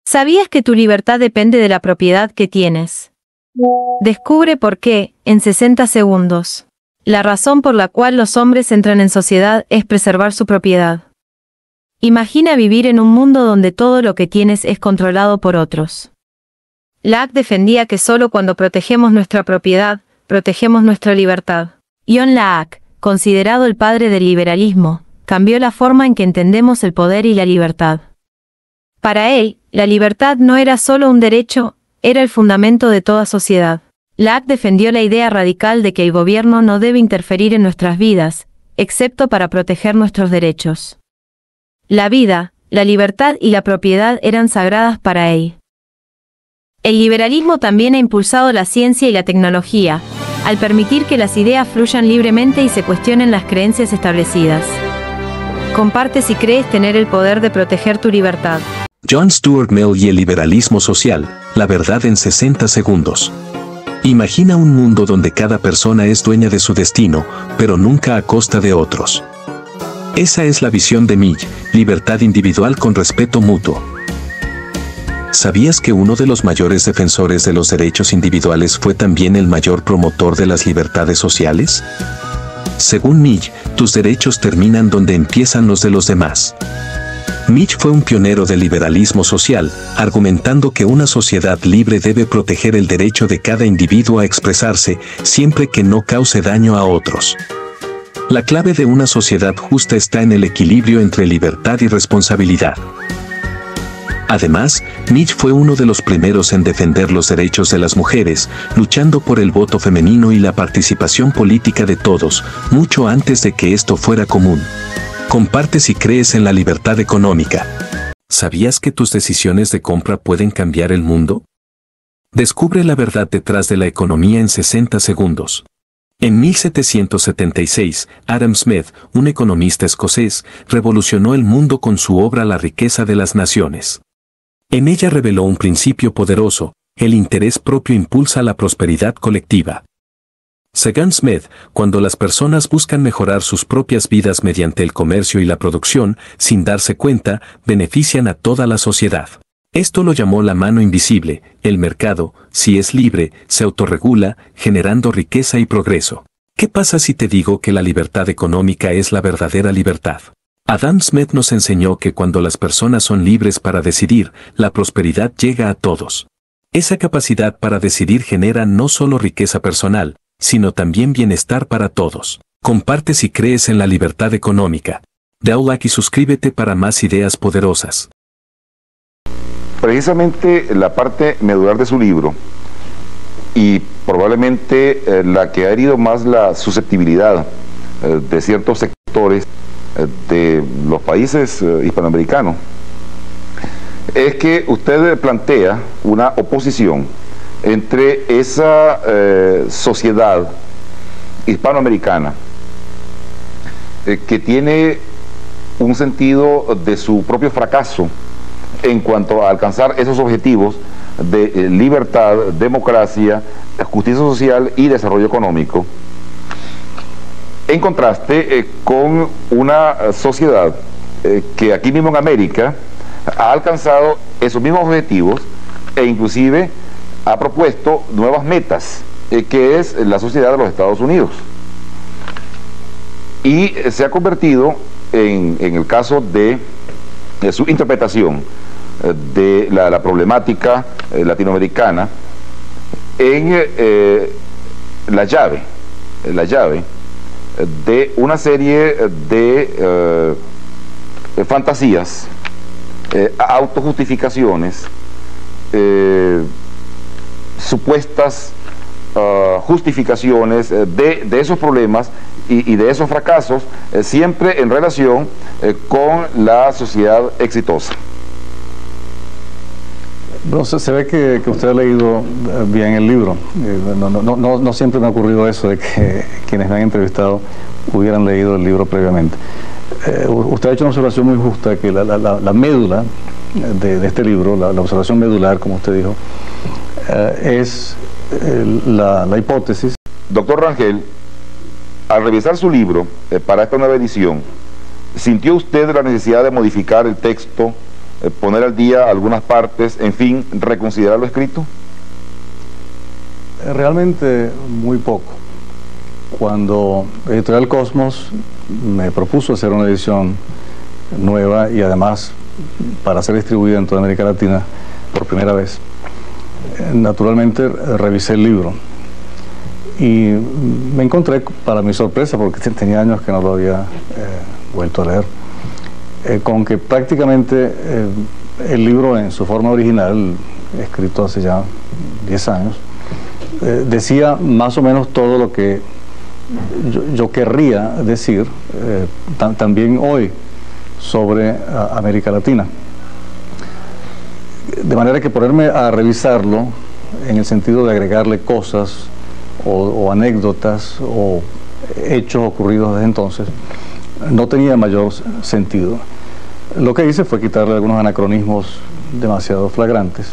¿Sabías que tu libertad depende de la propiedad que tienes? Descubre por qué, en 60 segundos. La razón por la cual los hombres entran en sociedad es preservar su propiedad. Imagina vivir en un mundo donde todo lo que tienes es controlado por otros. Locke defendía que solo cuando protegemos nuestra propiedad, protegemos nuestra libertad. John Locke, considerado el padre del liberalismo, cambió la forma en que entendemos el poder y la libertad. Para él, la libertad no era solo un derecho, era el fundamento de toda sociedad. Locke defendió la idea radical de que el gobierno no debe interferir en nuestras vidas, excepto para proteger nuestros derechos. La vida, la libertad y la propiedad eran sagradas para él. El liberalismo también ha impulsado la ciencia y la tecnología, al permitir que las ideas fluyan libremente y se cuestionen las creencias establecidas. Comparte si crees tener el poder de proteger tu libertad. John Stuart Mill y el liberalismo social, la verdad en 60 segundos. Imagina un mundo donde cada persona es dueña de su destino, pero nunca a costa de otros. Esa es la visión de Mill, libertad individual con respeto mutuo. ¿Sabías que uno de los mayores defensores de los derechos individuales fue también el mayor promotor de las libertades sociales? Según Mill, tus derechos terminan donde empiezan los de los demás. Mill fue un pionero del liberalismo social, argumentando que una sociedad libre debe proteger el derecho de cada individuo a expresarse, siempre que no cause daño a otros. La clave de una sociedad justa está en el equilibrio entre libertad y responsabilidad. Además, Mill fue uno de los primeros en defender los derechos de las mujeres, luchando por el voto femenino y la participación política de todos, mucho antes de que esto fuera común. Comparte si crees en la libertad económica. ¿Sabías que tus decisiones de compra pueden cambiar el mundo? Descubre la verdad detrás de la economía en 60 segundos. En 1776, Adam Smith, un economista escocés, revolucionó el mundo con su obra La riqueza de las naciones. En ella reveló un principio poderoso: el interés propio impulsa la prosperidad colectiva. Según Smith, cuando las personas buscan mejorar sus propias vidas mediante el comercio y la producción, sin darse cuenta, benefician a toda la sociedad. Esto lo llamó la mano invisible. El mercado, si es libre, se autorregula, generando riqueza y progreso. ¿Qué pasa si te digo que la libertad económica es la verdadera libertad? Adam Smith nos enseñó que cuando las personas son libres para decidir, la prosperidad llega a todos. Esa capacidad para decidir genera no solo riqueza personal, sino también bienestar para todos. Comparte si crees en la libertad económica. Dale like y suscríbete para más ideas poderosas. Precisamente la parte medular de su libro, y probablemente la que ha herido más la susceptibilidad de ciertos sectores de los países hispanoamericanos, es que usted plantea una oposición entre esa sociedad hispanoamericana que tiene un sentido de su propio fracaso en cuanto a alcanzar esos objetivos de libertad, democracia, justicia social y desarrollo económico, en contraste con una sociedad que aquí mismo en América ha alcanzado esos mismos objetivos e inclusive ha propuesto nuevas metas, que es la sociedad de los Estados Unidos. Y se ha convertido, en el caso de su interpretación de la problemática latinoamericana, en la llave de una serie de fantasías, autojustificaciones, supuestas justificaciones de esos problemas y de esos fracasos, siempre en relación con la sociedad exitosa. No, se ve que usted ha leído bien el libro. No siempre me ha ocurrido eso de que quienes me han entrevistado hubieran leído el libro previamente. Usted ha hecho una observación muy justa, que la médula de este libro, la observación medular, como usted dijo, es la hipótesis. Doctor Rangel, al revisar su libro para esta nueva edición, ¿sintió usted la necesidad de modificar el texto poner al día algunas partes, en fin, reconsiderar lo escrito? Realmente muy poco. Cuando Editorial Cosmos me propuso hacer una edición nueva y además para ser distribuida en toda América Latina por primera vez, naturalmente revisé el libro y me encontré, para mi sorpresa, porque tenía años que no lo había vuelto a leer, con que prácticamente el libro en su forma original, escrito hace ya 10 años, decía más o menos todo lo que yo querría decir también hoy sobre América Latina. De manera que ponerme a revisarlo en el sentido de agregarle cosas o anécdotas o hechos ocurridos desde entonces no tenía mayor sentido. Lo que hice fue quitarle algunos anacronismos demasiado flagrantes,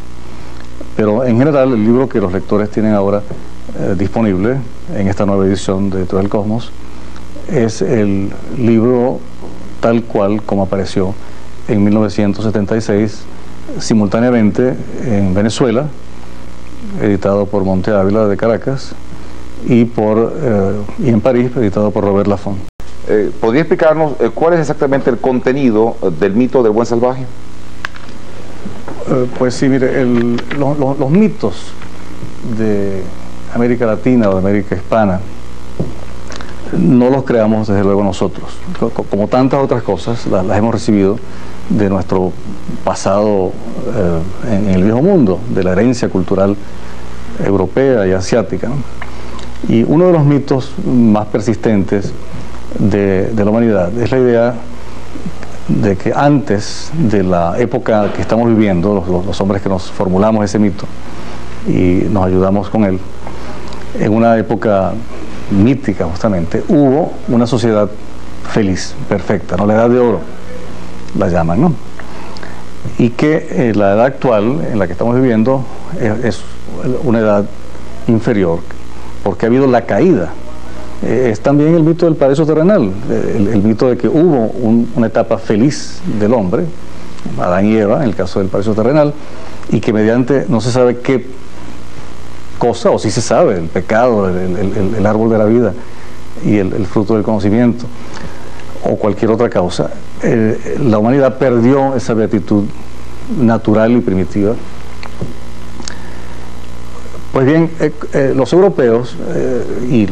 pero en general el libro que los lectores tienen ahora disponible en esta nueva edición de Editorial Cosmos es el libro tal cual como apareció en 1976 simultáneamente en Venezuela, editado por Monte Ávila de Caracas, y en París, editado por Robert Laffont. ¿Podría explicarnos cuál es exactamente el contenido del mito del buen salvaje? Pues sí, mire, los mitos de América Latina o de América Hispana no los creamos desde luego nosotros. Como tantas otras cosas, las hemos recibido de nuestro pasado en el viejo mundo, de la herencia cultural europea y asiática, ¿no? Y uno de los mitos más persistentes de la humanidad es la idea de que antes de la época que estamos viviendo, los hombres que nos formulamos ese mito y nos ayudamos con él, en una época mítica justamente, hubo una sociedad feliz, perfecta, ¿no? La edad de oro la llaman, ¿no? Y que la edad actual en la que estamos viviendo es una edad inferior, porque ha habido la caída. Es también el mito del paraíso terrenal, el mito de que hubo una etapa feliz del hombre, Adán y Eva, en el caso del paraíso terrenal, y que mediante no se sabe qué cosa, o sí se sabe, el pecado, el árbol de la vida y el fruto del conocimiento, o cualquier otra causa, la humanidad perdió esa beatitud natural y primitiva. Pues bien, los europeos y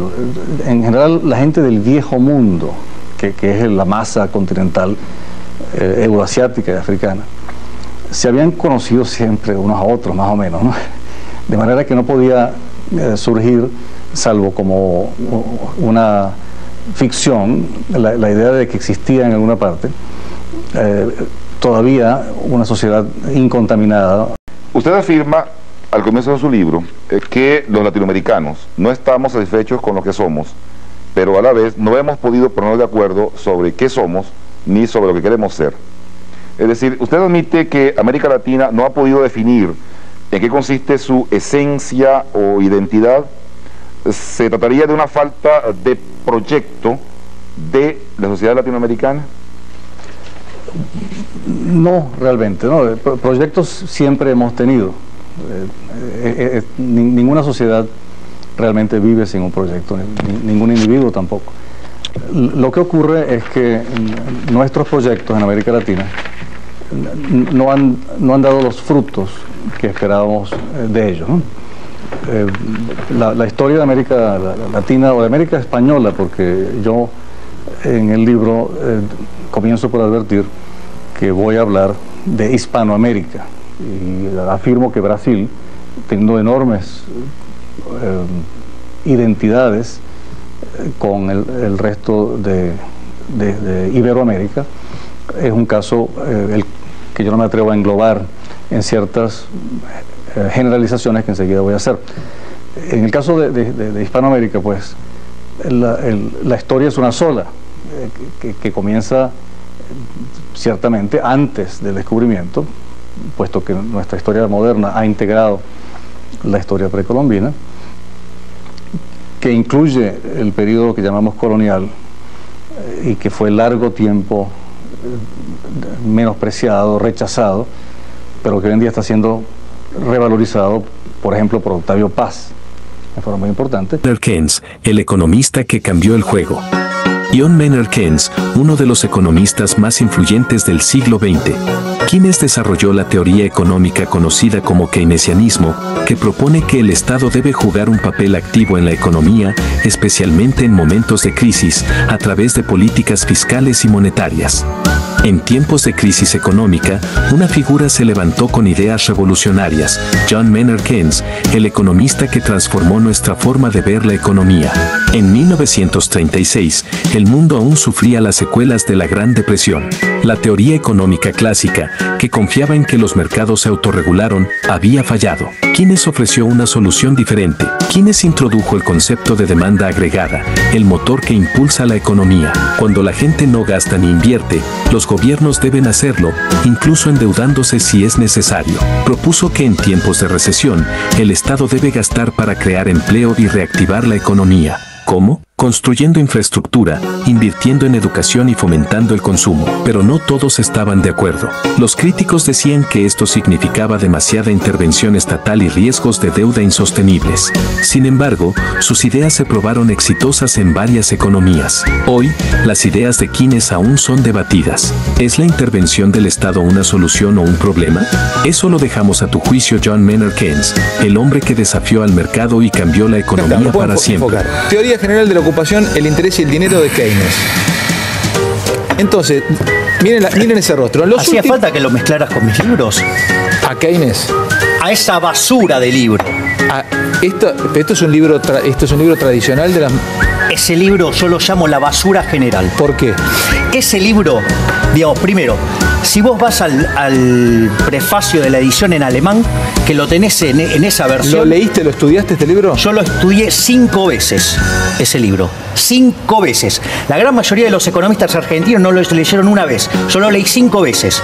en general la gente del viejo mundo, que es la masa continental euroasiática y africana, se habían conocido siempre unos a otros, más o menos, ¿no? De manera que no podía surgir, salvo como una ficción, la idea de que existía en alguna parte todavía una sociedad incontaminada. Usted afirma al comienzo de su libro que los latinoamericanos no estamos satisfechos con lo que somos, pero a la vez no hemos podido ponernos de acuerdo sobre qué somos ni sobre lo que queremos ser. Es decir, usted admite que América Latina no ha podido definir en qué consiste su esencia o identidad. ¿Se trataría de una falta de proyecto de la sociedad latinoamericana? No, realmente, no. Proyectos siempre hemos tenido. Ninguna sociedad realmente vive sin un proyecto, ningún individuo tampoco. Lo que ocurre es que nuestros proyectos en América Latina no han dado los frutos que esperábamos de ellos, ¿no? La historia de América Latina o de América Española, porque yo en el libro comienzo por advertir que voy a hablar de Hispanoamérica y afirmo que Brasil, teniendo enormes identidades con el resto de Iberoamérica, es un caso el que yo no me atrevo a englobar en ciertas generalizaciones que enseguida voy a hacer. En el caso de Hispanoamérica, pues, la historia es una sola, que comienza ciertamente antes del descubrimiento, puesto que nuestra historia moderna ha integrado la historia precolombina, que incluye el periodo que llamamos colonial y que fue largo tiempo menospreciado, rechazado, pero que hoy en día está siendo revalorizado, por ejemplo, por Octavio Paz, de forma muy importante. Keynes, el economista que cambió el juego. John Maynard Keynes, uno de los economistas más influyentes del siglo XX. Keynes desarrolló la teoría económica conocida como keynesianismo, que propone que el Estado debe jugar un papel activo en la economía, especialmente en momentos de crisis, a través de políticas fiscales y monetarias. En tiempos de crisis económica, una figura se levantó con ideas revolucionarias, John Maynard Keynes, el economista que transformó nuestra forma de ver la economía. En 1936, el mundo aún sufría las secuelas de la Gran Depresión. La teoría económica clásica, que confiaba en que los mercados se autorregularon, había fallado. Keynes ofreció una solución diferente. Keynes introdujo el concepto de demanda agregada, el motor que impulsa la economía. Cuando la gente no gasta ni invierte, los gobiernos deben hacerlo, incluso endeudándose si es necesario. Propuso que en tiempos de recesión, el Estado debe gastar para crear empleo y reactivar la economía. ¿Cómo? Construyendo infraestructura, invirtiendo en educación y fomentando el consumo. Pero no todos estaban de acuerdo. Los críticos decían que esto significaba demasiada intervención estatal y riesgos de deuda insostenibles. Sin embargo, sus ideas se probaron exitosas en varias economías. Hoy, las ideas de Keynes aún son debatidas. ¿Es la intervención del Estado una solución o un problema? Eso lo dejamos a tu juicio. John Maynard Keynes, el hombre que desafió al mercado y cambió la economía para siempre. Teoría general de la ocupación, el interés y el dinero de Keynes. Entonces, miren ese rostro. ¿Hacía falta que lo mezclaras con mis libros? ¿A Keynes? A esa basura de libro. Esto es un libro tradicional de las... Ese libro yo lo llamo la basura general. ¿Por qué? Ese libro, digamos, primero, si vos vas al prefacio de la edición en alemán, que lo tenés en esa versión... ¿Lo leíste, lo estudiaste este libro? Yo lo estudié 5 veces, ese libro. 5 veces. La gran mayoría de los economistas argentinos no lo leyeron una vez. Yo lo leí 5 veces.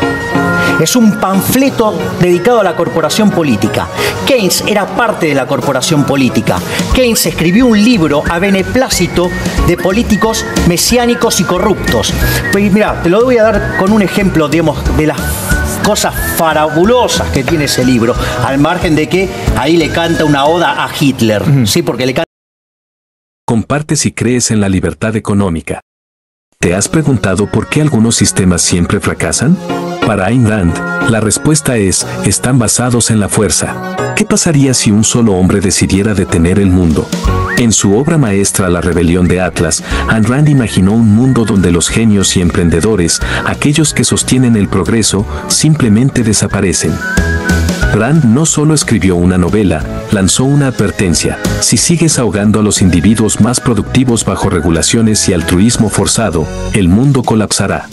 Es un panfleto dedicado a la corporación política. Keynes era parte de la corporación política. Keynes escribió un libro a beneplácito de políticos mesiánicos y corruptos. Pues mira, te lo voy a dar con un ejemplo, digamos, de las cosas farabulosas que tiene ese libro, al margen de que ahí le canta una oda a Hitler, ¿sí? Porque le canta... Comparte si crees en la libertad económica. ¿Te has preguntado por qué algunos sistemas siempre fracasan? Para Ayn Rand, la respuesta es, están basados en la fuerza. ¿Qué pasaría si un solo hombre decidiera detener el mundo? En su obra maestra La rebelión de Atlas, Ayn Rand imaginó un mundo donde los genios y emprendedores, aquellos que sostienen el progreso, simplemente desaparecen. Rand no solo escribió una novela, lanzó una advertencia: si sigues ahogando a los individuos más productivos bajo regulaciones y altruismo forzado, el mundo colapsará.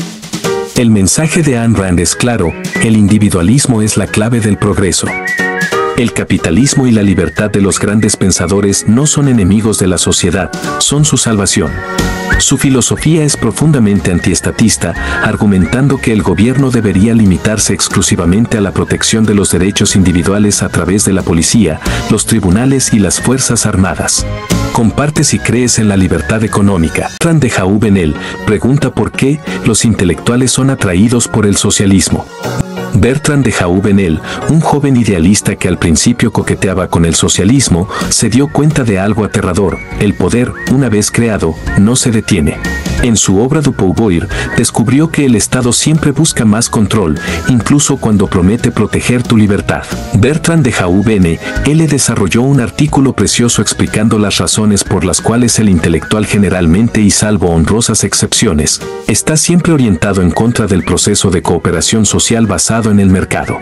El mensaje de Ayn Rand es claro: el individualismo es la clave del progreso. El capitalismo y la libertad de los grandes pensadores no son enemigos de la sociedad, son su salvación. Su filosofía es profundamente antiestatista, argumentando que el gobierno debería limitarse exclusivamente a la protección de los derechos individuales a través de la policía, los tribunales y las fuerzas armadas. Comparte si crees en la libertad económica. Bertrand de Jouvenel pregunta por qué los intelectuales son atraídos por el socialismo. Bertrand de Jouvenel, un joven idealista que al principio coqueteaba con el socialismo, se dio cuenta de algo aterrador: el poder, una vez creado, no se detiene. En su obra Du Pouvoir, descubrió que el Estado siempre busca más control, incluso cuando promete proteger tu libertad. Bertrand de Jouvenel desarrolló un artículo precioso explicando las razones por las cuales el intelectual generalmente, y salvo honrosas excepciones, está siempre orientado en contra del proceso de cooperación social basado en el mercado.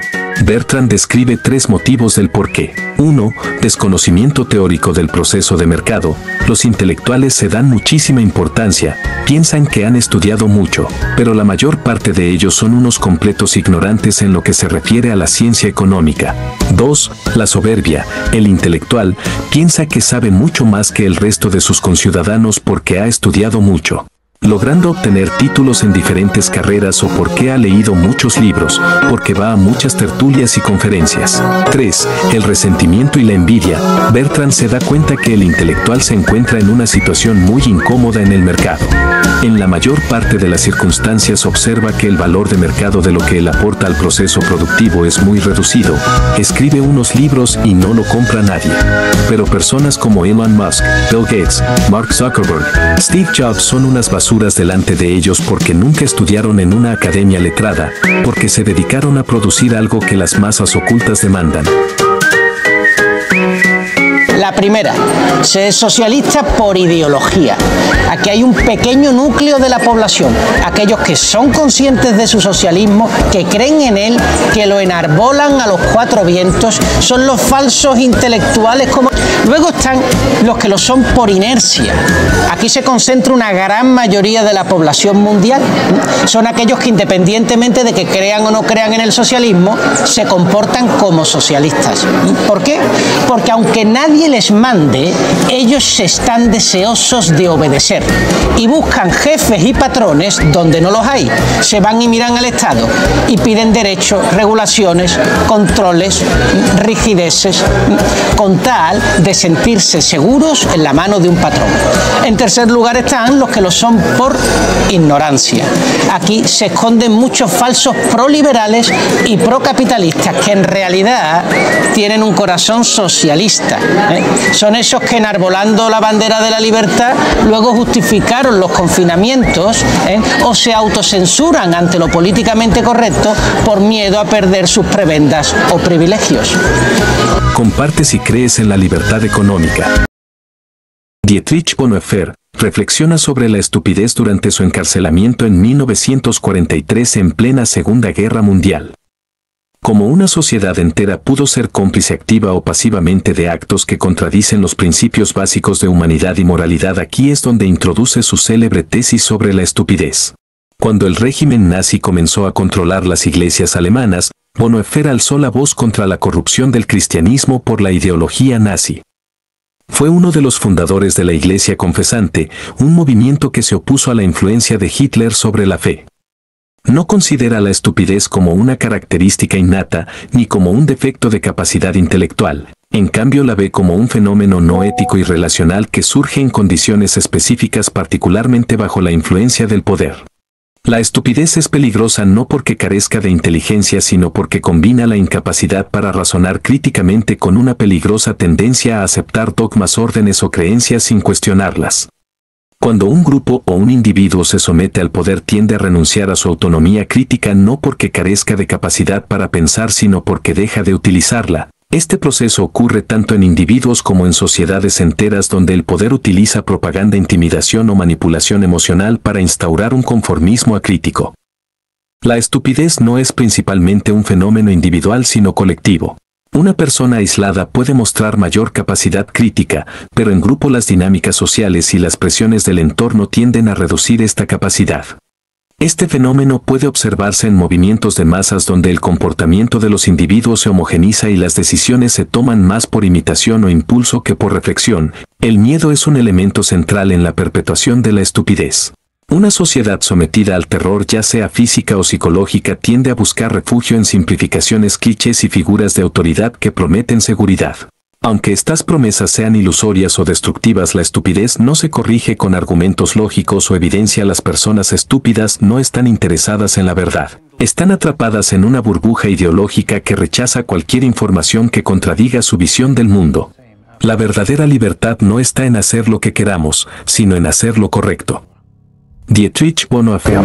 Bertrand describe 3 motivos del porqué. 1. Desconocimiento teórico del proceso de mercado. Los intelectuales se dan muchísima importancia, piensan que han estudiado mucho, pero la mayor parte de ellos son unos completos ignorantes en lo que se refiere a la ciencia económica. 2. La soberbia. El intelectual piensa que sabe mucho más que el resto de sus conciudadanos porque ha estudiado mucho, logrando obtener títulos en diferentes carreras, o porque ha leído muchos libros, porque va a muchas tertulias y conferencias. 3. El resentimiento y la envidia. Bertrand se da cuenta que el intelectual se encuentra en una situación muy incómoda en el mercado. En la mayor parte de las circunstancias observa que el valor de mercado de lo que él aporta al proceso productivo es muy reducido. Escribe unos libros y no lo compra nadie. Pero personas como Elon Musk, Bill Gates, Mark Zuckerberg, Steve Jobs son unas basuras delante de ellos porque nunca estudiaron en una academia letrada, porque se dedicaron a producir algo que las masas ocultas demandan. La primera, ser socialista por ideología. Aquí hay un pequeño núcleo de la población, aquellos que son conscientes de su socialismo, que creen en él, que lo enarbolan a los cuatro vientos, son los falsos intelectuales como... Luego están los que lo son por inercia. Aquí se concentra una gran mayoría de la población mundial. Son aquellos que independientemente de que crean o no crean en el socialismo, se comportan como socialistas. ¿Por qué? Porque aunque nadie les mande, ellos están deseosos de obedecer y buscan jefes y patrones donde no los hay. Se van y miran al Estado y piden derechos, regulaciones, controles, rigideces, con tal de sentirse seguros en la mano de un patrón. En tercer lugar están los que lo son por ignorancia. Aquí se esconden muchos falsos proliberales y procapitalistas que en realidad tienen un corazón socialista. Son esos que enarbolando la bandera de la libertad luego justificaron los confinamientos o se autocensuran ante lo políticamente correcto por miedo a perder sus prebendas o privilegios. Comparte si crees en la libertad económica. Dietrich Bonhoeffer reflexiona sobre la estupidez durante su encarcelamiento en 1943 en plena Segunda Guerra Mundial. Como una sociedad entera pudo ser cómplice activa o pasivamente de actos que contradicen los principios básicos de humanidad y moralidad, aquí es donde introduce su célebre tesis sobre la estupidez. Cuando el régimen nazi comenzó a controlar las iglesias alemanas, Bonhoeffer alzó la voz contra la corrupción del cristianismo por la ideología nazi. Fue uno de los fundadores de la Iglesia Confesante, un movimiento que se opuso a la influencia de Hitler sobre la fe. No considera la estupidez como una característica innata, ni como un defecto de capacidad intelectual. En cambio la ve como un fenómeno no ético y relacional que surge en condiciones específicas, particularmente bajo la influencia del poder. La estupidez es peligrosa no porque carezca de inteligencia, sino porque combina la incapacidad para razonar críticamente con una peligrosa tendencia a aceptar dogmas, órdenes o creencias sin cuestionarlas. Cuando un grupo o un individuo se somete al poder, tiende a renunciar a su autonomía crítica no porque carezca de capacidad para pensar, sino porque deja de utilizarla. Este proceso ocurre tanto en individuos como en sociedades enteras donde el poder utiliza propaganda, intimidación o manipulación emocional para instaurar un conformismo acrítico. La estupidez no es principalmente un fenómeno individual sino colectivo. Una persona aislada puede mostrar mayor capacidad crítica, pero en grupo las dinámicas sociales y las presiones del entorno tienden a reducir esta capacidad. Este fenómeno puede observarse en movimientos de masas donde el comportamiento de los individuos se homogeniza y las decisiones se toman más por imitación o impulso que por reflexión. El miedo es un elemento central en la perpetuación de la estupidez. Una sociedad sometida al terror, ya sea física o psicológica, tiende a buscar refugio en simplificaciones, clichés y figuras de autoridad que prometen seguridad. Aunque estas promesas sean ilusorias o destructivas, la estupidez no se corrige con argumentos lógicos o evidencia. Las personas estúpidas no están interesadas en la verdad. Están atrapadas en una burbuja ideológica que rechaza cualquier información que contradiga su visión del mundo. La verdadera libertad no está en hacer lo que queramos, sino en hacer lo correcto. Dietrich Bonhoeffer.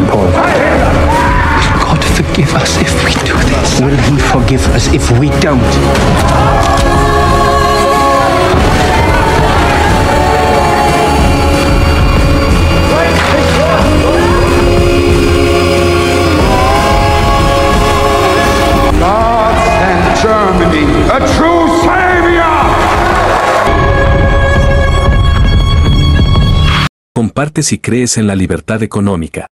God forgive us if we do this. Will He forgive us if we don't? Comparte si crees en la libertad económica.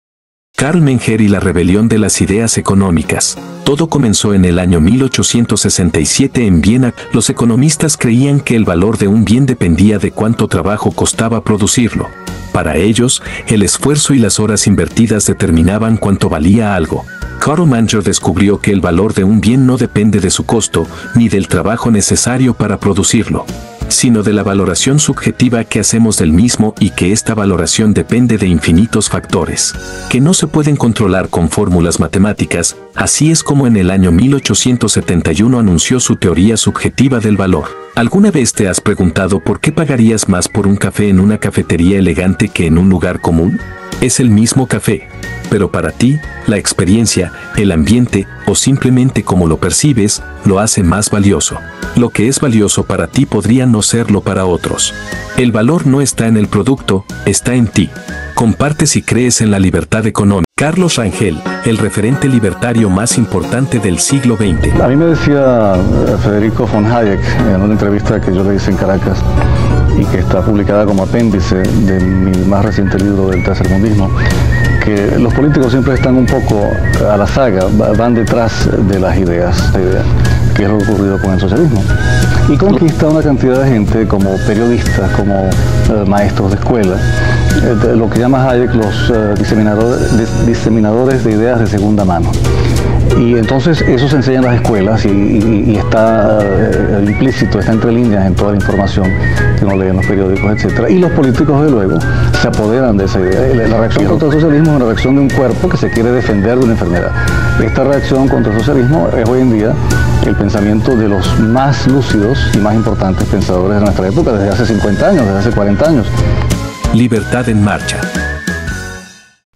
Karl Menger y la rebelión de las ideas económicas. Todo comenzó en el año 1867 en Viena. Los economistas creían que el valor de un bien dependía de cuánto trabajo costaba producirlo. Para ellos, el esfuerzo y las horas invertidas determinaban cuánto valía algo. Karl Menger descubrió que el valor de un bien no depende de su costo, ni del trabajo necesario para producirlo. sino de la valoración subjetiva que hacemos del mismo y que esta valoración depende de infinitos factores, que no se pueden controlar con fórmulas matemáticas. Así es como en el año 1871 anunció su teoría subjetiva del valor. ¿Alguna vez te has preguntado por qué pagarías más por un café en una cafetería elegante que en un lugar común? Es el mismo café, pero para ti, la experiencia, el ambiente o simplemente como lo percibes, lo hace más valioso. Lo que es valioso para ti podría no serlo para otros. El valor no está en el producto, está en ti. Comparte si crees en la libertad económica. Carlos Rangel, el referente libertario más importante del siglo XX. A mí me decía Federico von Hayek en una entrevista que yo le hice en Caracas y que está publicada como apéndice de mi más reciente libro del tercermundismo, que los políticos siempre están un poco a la saga, van detrás de las ideas, que es lo ocurrido con el socialismo. Y conquista una cantidad de gente como periodistas, como maestros de escuela, lo que llama Hayek los diseminadores de ideas de segunda mano. Y entonces eso se enseña en las escuelas y está implícito, está entre líneas en toda la información que uno lee en los periódicos, etc. Y los políticos, de luego, se apoderan de esa idea. La reacción contra el socialismo es una reacción de un cuerpo que se quiere defender de una enfermedad. Esta reacción contra el socialismo es hoy en día el pensamiento de los más lúcidos y más importantes pensadores de nuestra época, desde hace 50 años, desde hace 40 años. Libertad en marcha.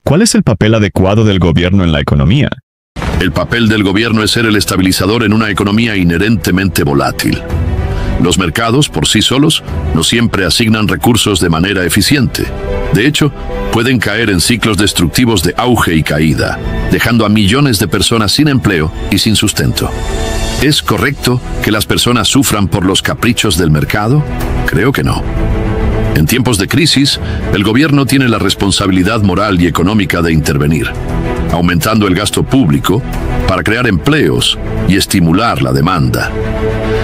¿Cuál es el papel adecuado del gobierno en la economía? El papel del gobierno es ser el estabilizador en una economía inherentemente volátil. Los mercados, por sí solos, no siempre asignan recursos de manera eficiente. De hecho, pueden caer en ciclos destructivos de auge y caída, dejando a millones de personas sin empleo y sin sustento. ¿Es correcto que las personas sufran por los caprichos del mercado? Creo que no. En tiempos de crisis, el gobierno tiene la responsabilidad moral y económica de intervenir, aumentando el gasto público para crear empleos y estimular la demanda.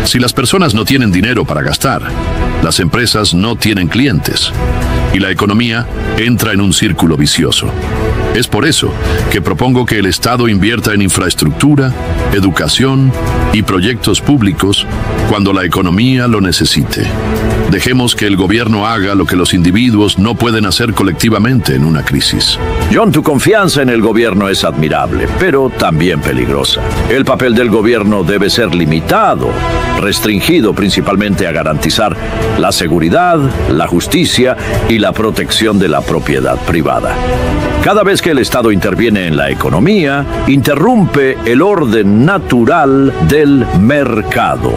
Si las personas no tienen dinero para gastar, las empresas no tienen clientes y la economía entra en un círculo vicioso. Es por eso que propongo que el Estado invierta en infraestructura, educación y proyectos públicos cuando la economía lo necesite. Dejemos que el gobierno haga lo que los individuos no pueden hacer colectivamente en una crisis. John, tu confianza en el gobierno es admirable, pero también peligrosa. El papel del gobierno debe ser limitado, restringido principalmente a garantizar la seguridad, la justicia y la protección de la propiedad privada. Cada vez que el Estado interviene en la economía, interrumpe el orden natural del mercado.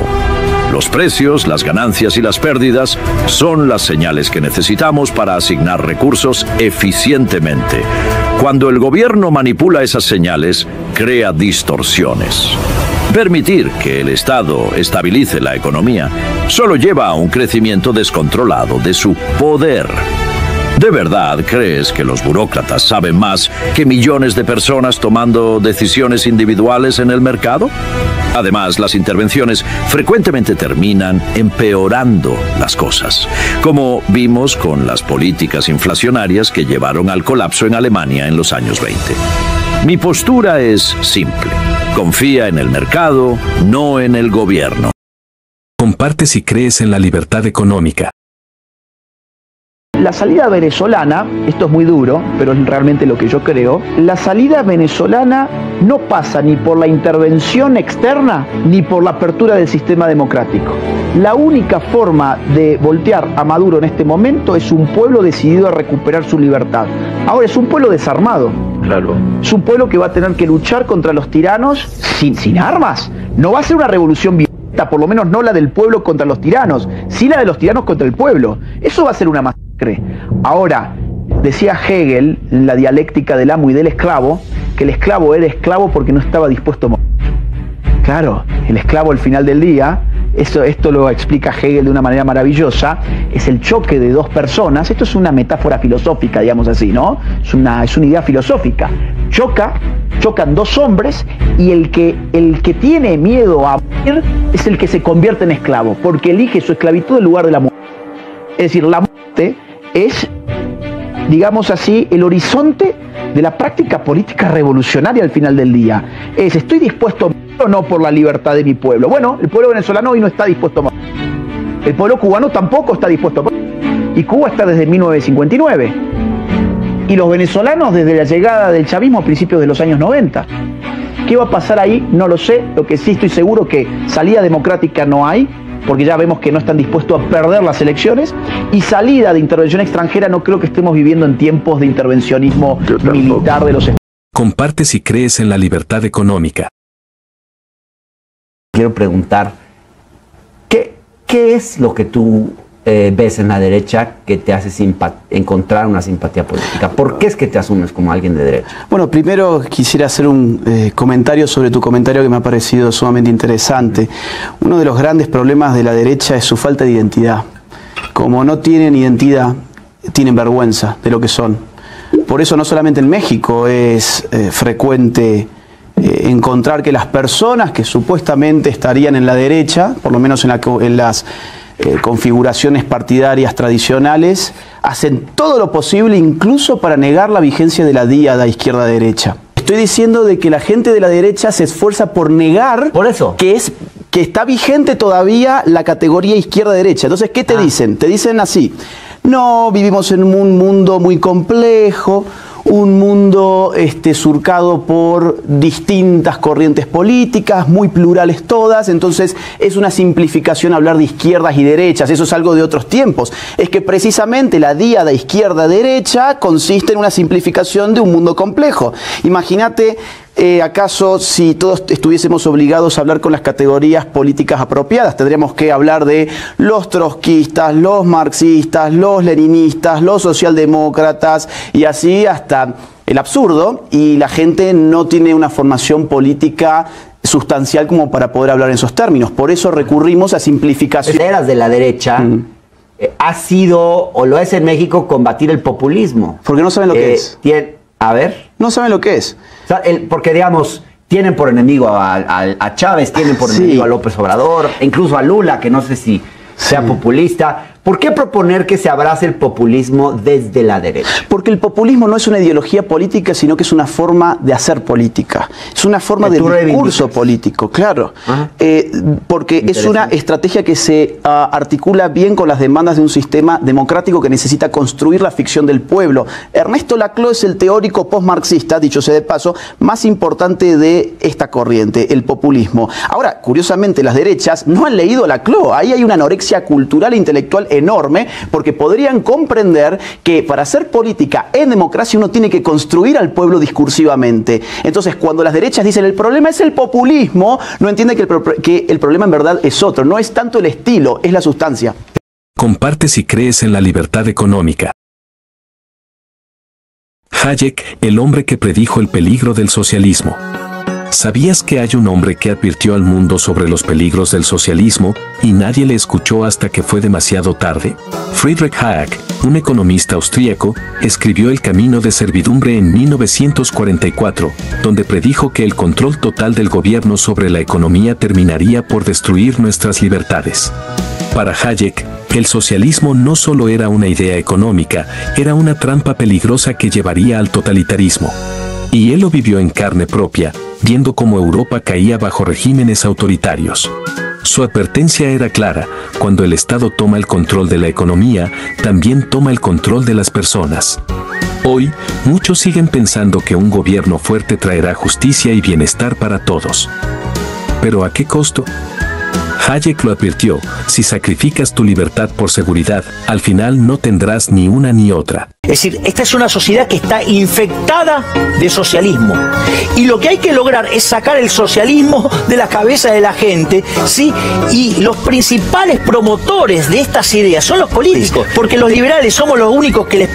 Los precios, las ganancias y las pérdidas son las señales que necesitamos para asignar recursos eficientemente. Cuando el gobierno manipula esas señales, crea distorsiones. Permitir que el Estado estabilice la economía solo lleva a un crecimiento descontrolado de su poder. ¿De verdad crees que los burócratas saben más que millones de personas tomando decisiones individuales en el mercado? Además, las intervenciones frecuentemente terminan empeorando las cosas, como vimos con las políticas inflacionarias que llevaron al colapso en Alemania en los años 20. Mi postura es simple. Confía en el mercado, no en el gobierno. Comparte si crees en la libertad económica. La salida venezolana, esto es muy duro, pero es realmente lo que yo creo, la salida venezolana no pasa ni por la intervención externa ni por la apertura del sistema democrático. La única forma de voltear a Maduro en este momento es un pueblo decidido a recuperar su libertad. Ahora es un pueblo desarmado. Claro. Es un pueblo que va a tener que luchar contra los tiranos sin armas. No va a ser una revolución violenta, por lo menos no la del pueblo contra los tiranos, sí la de los tiranos contra el pueblo. Eso va a ser una masacre. Ahora, decía Hegel en la dialéctica del amo y del esclavo, que el esclavo era esclavo porque no estaba dispuesto a morir. Claro, el esclavo al final del día, esto lo explica Hegel de una manera maravillosa, es el choque de dos personas. Esto es una metáfora filosófica, digamos así, ¿no? Es una idea filosófica. Chocan dos hombres y el que tiene miedo a morir es el que se convierte en esclavo, porque elige su esclavitud en lugar de la muerte. Es decir, la muerte es, digamos así, el horizonte de la práctica política revolucionaria al final del día. ¿Estoy dispuesto a morir o no por la libertad de mi pueblo? Bueno, el pueblo venezolano hoy no está dispuesto a morir. El pueblo cubano tampoco está dispuesto a... Y Cuba está desde 1959. Y los venezolanos desde la llegada del chavismo a principios de los años 90. ¿Qué va a pasar ahí? No lo sé. Lo que sí estoy seguro que salida democrática no hay, porque ya vemos que no están dispuestos a perder las elecciones, y salida de intervención extranjera no creo que estemos viviendo en tiempos de intervencionismo militar de los Estados Unidos. Comparte si crees en la libertad económica. Quiero preguntar, ¿qué es lo que tú ves en la derecha que te hace encontrar una simpatía política? ¿Por qué es que te asumes como alguien de derecha? Bueno, primero quisiera hacer un comentario sobre tu comentario que me ha parecido sumamente interesante. Uno de los grandes problemas de la derecha es su falta de identidad. Como no tienen identidad, tienen vergüenza de lo que son. Por eso no solamente en México es frecuente encontrar que las personas que supuestamente estarían en la derecha, por lo menos en las configuraciones partidarias tradicionales, hacen todo lo posible incluso para negar la vigencia de la díada izquierda-derecha. Estoy diciendo de que la gente de la derecha se esfuerza por negar que está vigente todavía la categoría izquierda-derecha. Entonces, ¿qué te dicen? Te dicen así: no, vivimos en un mundo muy complejo, un mundo surcado por distintas corrientes políticas, muy plurales todas, entonces es una simplificación hablar de izquierdas y derechas, eso es algo de otros tiempos. Es que precisamente la díada izquierda-derecha consiste en una simplificación de un mundo complejo. Imagínate, ¿acaso si todos estuviésemos obligados a hablar con las categorías políticas apropiadas? Tendríamos que hablar de los trotskistas, los marxistas, los leninistas, los socialdemócratas y así hasta el absurdo, y la gente no tiene una formación política sustancial como para poder hablar en esos términos. Por eso recurrimos a simplificación. Eras de la derecha. Ha sido, o lo es en México, combatir el populismo. Porque no saben lo que es. A ver. No saben lo que es. O sea, porque, digamos, tienen por enemigo a Chávez, tienen por enemigo a López Obrador, incluso a Lula, que no sé si sea populista. ¿Por qué proponer que se abrace el populismo desde la derecha? Porque el populismo no es una ideología política, sino que es una forma de hacer política. Es una forma de discurso político, claro. Porque es una estrategia que se articula bien con las demandas de un sistema democrático que necesita construir la ficción del pueblo. Ernesto Laclau es el teórico postmarxista, dicho sea de paso, más importante de esta corriente, el populismo. Ahora, curiosamente, las derechas no han leído Laclau. Ahí hay una anorexia cultural e intelectual enorme, porque podrían comprender que para hacer política en democracia uno tiene que construir al pueblo discursivamente. Entonces, cuando las derechas dicen el problema es el populismo, no entiende que el problema en verdad es otro, no es tanto el estilo, es la sustancia. Comparte si crees en la libertad económica. Hayek, el hombre que predijo el peligro del socialismo. ¿Sabías que hay un hombre que advirtió al mundo sobre los peligros del socialismo y nadie le escuchó hasta que fue demasiado tarde? Friedrich Hayek, un economista austríaco, escribió El camino de servidumbre en 1944, donde predijo que el control total del gobierno sobre la economía terminaría por destruir nuestras libertades. Para Hayek, el socialismo no solo era una idea económica, era una trampa peligrosa que llevaría al totalitarismo. Y él lo vivió en carne propia, viendo cómo Europa caía bajo regímenes autoritarios. Su advertencia era clara: cuando el Estado toma el control de la economía, también toma el control de las personas. Hoy, muchos siguen pensando que un gobierno fuerte traerá justicia y bienestar para todos. ¿Pero a qué costo? Hayek lo advirtió: si sacrificas tu libertad por seguridad, al final no tendrás ni una ni otra. Es decir, esta es una sociedad que está infectada de socialismo. Y lo que hay que lograr es sacar el socialismo de la cabeza de la gente, ¿sí? Y los principales promotores de estas ideas son los políticos. Porque los liberales somos los únicos que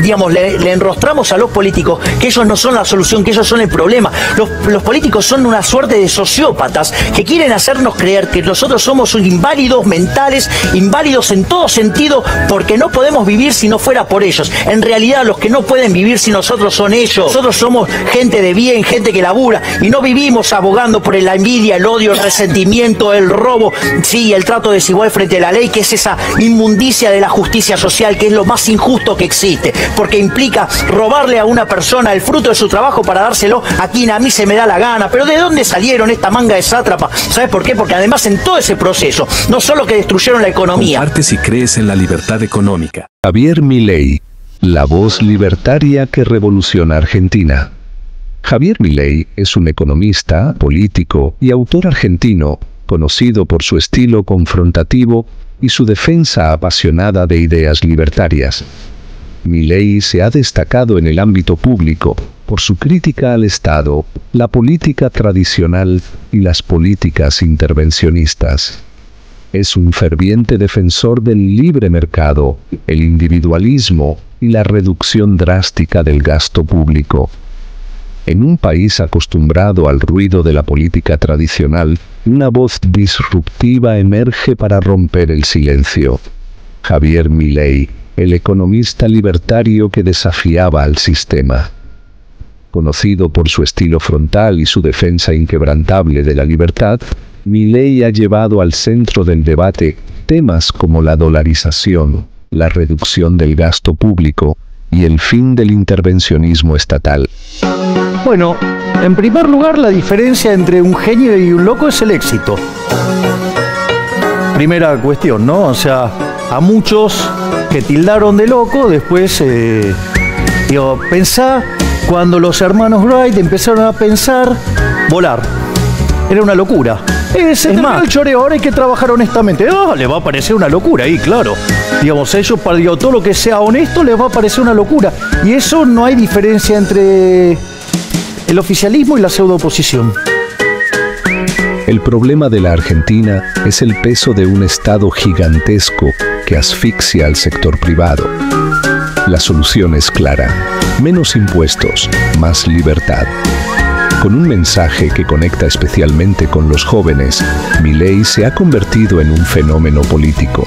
le enrostramos a los políticos que ellos no son la solución, que ellos son el problema. Los políticos son una suerte de sociópatas que quieren hacernos creer que nosotros somos inválidos mentales, inválidos en todo sentido, porque no podemos vivir si no fuera por ellos. En realidad, los que no pueden vivir sin nosotros son ellos. Nosotros somos gente de bien, gente que labura, y no vivimos abogando por la envidia, el odio, el resentimiento, el robo, sí, el trato desigual frente a la ley, que es esa inmundicia de la justicia social, que es lo más injusto que existe. porque implica robarle a una persona el fruto de su trabajo para dárselo a quien a mí se me da la gana. Pero ¿de dónde salieron esta manga de sátrapa? ¿Sabes por qué? Porque además en todo ese proceso, no solo que destruyeron la economía. Comparte si crees en la libertad económica. Javier Milei, la voz libertaria que revoluciona Argentina. Javier Milei es un economista, político y autor argentino, conocido por su estilo confrontativo y su defensa apasionada de ideas libertarias. Milei se ha destacado en el ámbito público por su crítica al Estado, la política tradicional y las políticas intervencionistas. Es un ferviente defensor del libre mercado, el individualismo y la reducción drástica del gasto público. En un país acostumbrado al ruido de la política tradicional, una voz disruptiva emerge para romper el silencio. Javier Milei, el economista libertario que desafiaba al sistema. Conocido por su estilo frontal y su defensa inquebrantable de la libertad, Milei ha llevado al centro del debate temas como la dolarización, la reducción del gasto público y el fin del intervencionismo estatal. Bueno, en primer lugar, la diferencia entre un genio y un loco es el éxito. Primera cuestión, ¿no? O sea, a muchos que tildaron de loco, después, pensá cuando los hermanos Wright empezaron a pensar volar. Era una locura. Es más, el choreo, ahora hay que trabajar honestamente. Le va a parecer una locura ahí, claro. Digamos, ellos, todo lo que sea honesto les va a parecer una locura. Y eso no hay diferencia entre el oficialismo y la pseudo-oposición. El problema de la Argentina es el peso de un Estado gigantesco que asfixia al sector privado. La solución es clara: menos impuestos, más libertad. Con un mensaje que conecta especialmente con los jóvenes, Milei se ha convertido en un fenómeno político.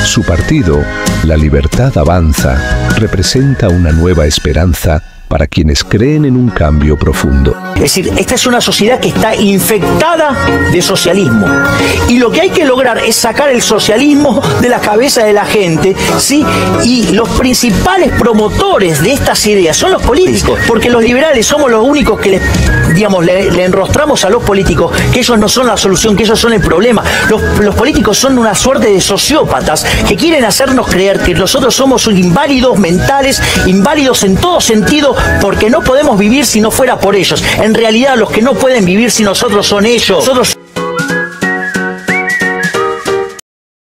Su partido, La Libertad Avanza, representa una nueva esperanza para quienes creen en un cambio profundo. Es decir, esta es una sociedad que está infectada de socialismo. Y lo que hay que lograr es sacar el socialismo de la cabeza de la gente, ¿sí? Y los principales promotores de estas ideas son los políticos, porque los liberales somos los únicos que le enrostramos a los políticos que ellos no son la solución, que ellos son el problema. Los políticos son una suerte de sociópatas que quieren hacernos creer que nosotros somos inválidos mentales, inválidos en todo sentido, porque no podemos vivir si no fuera por ellos. En realidad, los que no pueden vivir sin nosotros son ellos.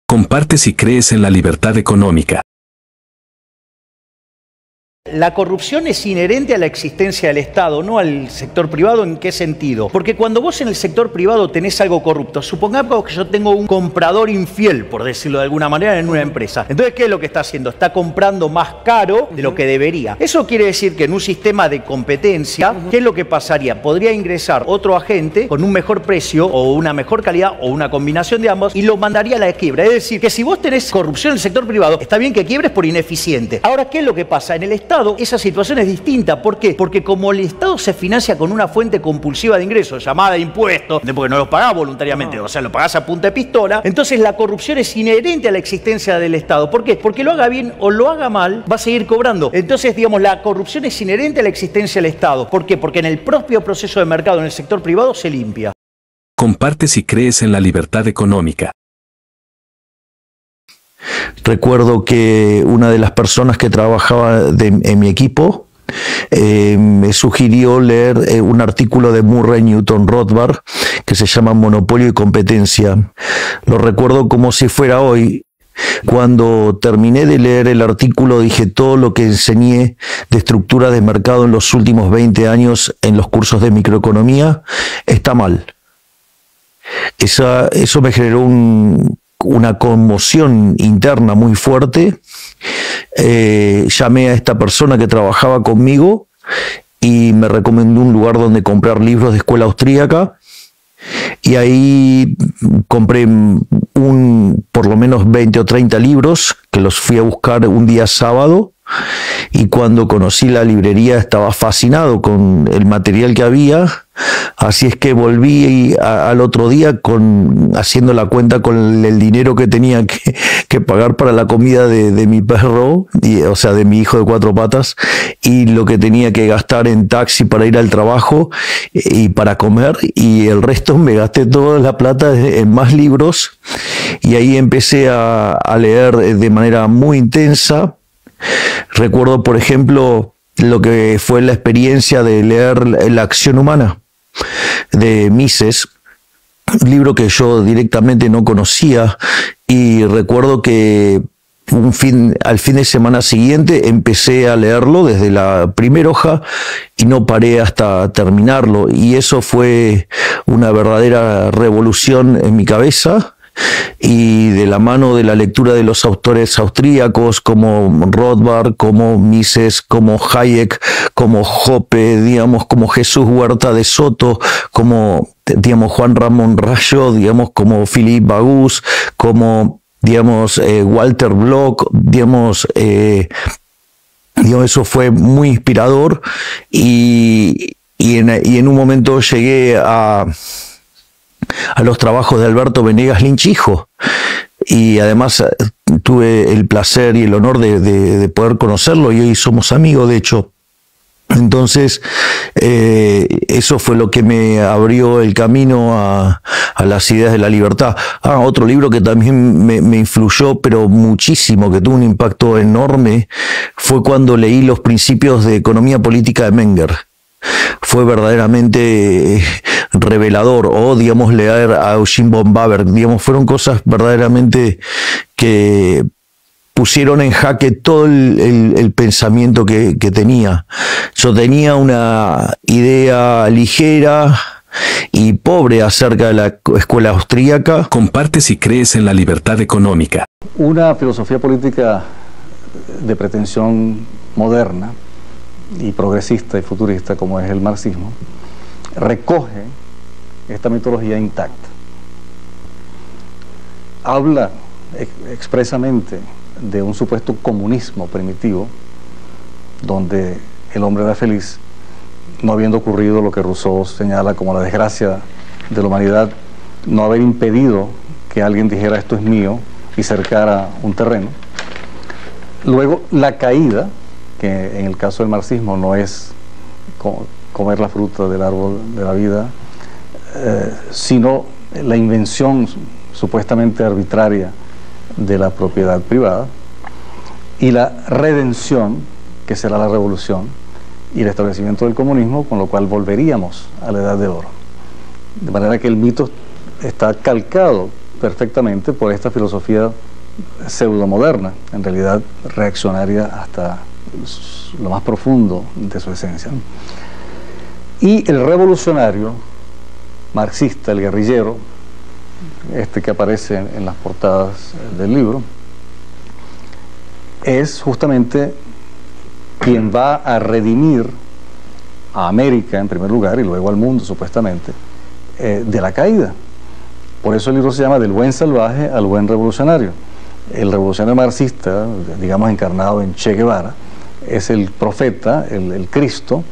Comparte si crees en la libertad económica. La corrupción es inherente a la existencia del Estado, no al sector privado. ¿En qué sentido? Porque cuando vos en el sector privado tenés algo corrupto, supongamos que yo tengo un comprador infiel, por decirlo de alguna manera, en una empresa. Entonces, ¿qué es lo que está haciendo? Está comprando más caro de lo que debería. Eso quiere decir que en un sistema de competencia, ¿qué es lo que pasaría? Podría ingresar otro agente con un mejor precio o una mejor calidad o una combinación de ambos y lo mandaría a la quiebra. Es decir, que si vos tenés corrupción en el sector privado, está bien que quiebres por ineficiente. Ahora, ¿qué es lo que pasa? En el Estado esa situación es distinta. ¿Por qué? Porque como el Estado se financia con una fuente compulsiva de ingresos llamada impuestos, porque no los pagás voluntariamente, o sea, lo pagás a punta de pistola, entonces la corrupción es inherente a la existencia del Estado. ¿Por qué? Porque lo haga bien o lo haga mal, va a seguir cobrando. Entonces, digamos, la corrupción es inherente a la existencia del Estado. ¿Por qué? Porque en el propio proceso de mercado, en el sector privado, se limpia. Comparte si crees en la libertad económica. Recuerdo que una de las personas que trabajaba en mi equipo me sugirió leer un artículo de Murray Newton Rothbard que se llama Monopolio y Competencia. Lo recuerdo como si fuera hoy. Cuando terminé de leer el artículo dije: todo lo que enseñé de estructura de mercado en los últimos 20 años en los cursos de microeconomía está mal. Eso me generó una conmoción interna muy fuerte. Llamé a esta persona que trabajaba conmigo y me recomendó un lugar donde comprar libros de escuela austríaca, y ahí compré por lo menos 20 o 30 libros que los fui a buscar un día sábado y cuando conocí la librería estaba fascinado con el material que había, así es que volví al otro día haciendo la cuenta con el dinero que tenía que pagar para la comida de mi perro, o sea, de mi hijo de 4 patas, y lo que tenía que gastar en taxi para ir al trabajo y para comer, y el resto me gasté toda la plata en más libros, y ahí empecé a leer de manera muy intensa. Recuerdo, por ejemplo, lo que fue la experiencia de leer La acción humana de Mises, un libro que yo directamente no conocía, y recuerdo que al fin de semana siguiente empecé a leerlo desde la primera hoja y no paré hasta terminarlo, y eso fue una verdadera revolución en mi cabeza. Y de la mano de la lectura de los autores austríacos como Rothbard, como Mises, como Hayek, como Hoppe, digamos, como Jesús Huerta de Soto, como, digamos, Juan Ramón Rayo, digamos, como Philippe Bagus, como, digamos, Walter Block, digamos, eso fue muy inspirador, y en un momento llegué a los trabajos de Alberto Venegas Lynch hijo, y además tuve el placer y el honor de poder conocerlo, y hoy somos amigos, de hecho. Entonces, eso fue lo que me abrió el camino a las ideas de la libertad. Otro libro que también me influyó, pero muchísimo, que tuvo un impacto enorme, fue cuando leí Los principios de economía política de Menger. Fue verdaderamente revelador, o digamos leer a Eugene von Baber, digamos, fueron cosas verdaderamente que pusieron en jaque todo el pensamiento que tenía. Yo tenía una idea ligera y pobre acerca de la escuela austríaca. Comparte si crees en la libertad económica. Una filosofía política de pretensión moderna y progresista y futurista como es el marxismo, recoge esta metodología intacta. Habla expresamente de un supuesto comunismo primitivo, donde el hombre era feliz, no habiendo ocurrido lo que Rousseau señala como la desgracia de la humanidad, no haber impedido que alguien dijera esto es mío y cercara un terreno. Luego, la caída, que en el caso del marxismo no es comer la fruta del árbol de la vida, sino la invención supuestamente arbitraria de la propiedad privada, y la redención, que será la revolución y el establecimiento del comunismo, con lo cual volveríamos a la Edad de Oro. De manera que el mito está calcado perfectamente por esta filosofía pseudomoderna, en realidad reaccionaria hasta lo más profundo de su esencia. Y el revolucionario marxista, el guerrillero, que aparece en las portadas del libro, es justamente quien va a redimir a América en primer lugar y luego al mundo supuestamente de la caída. Por eso el libro se llama Del buen salvaje al buen revolucionario. El revolucionario marxista, digamos encarnado en Che Guevara, es el profeta, el Cristo,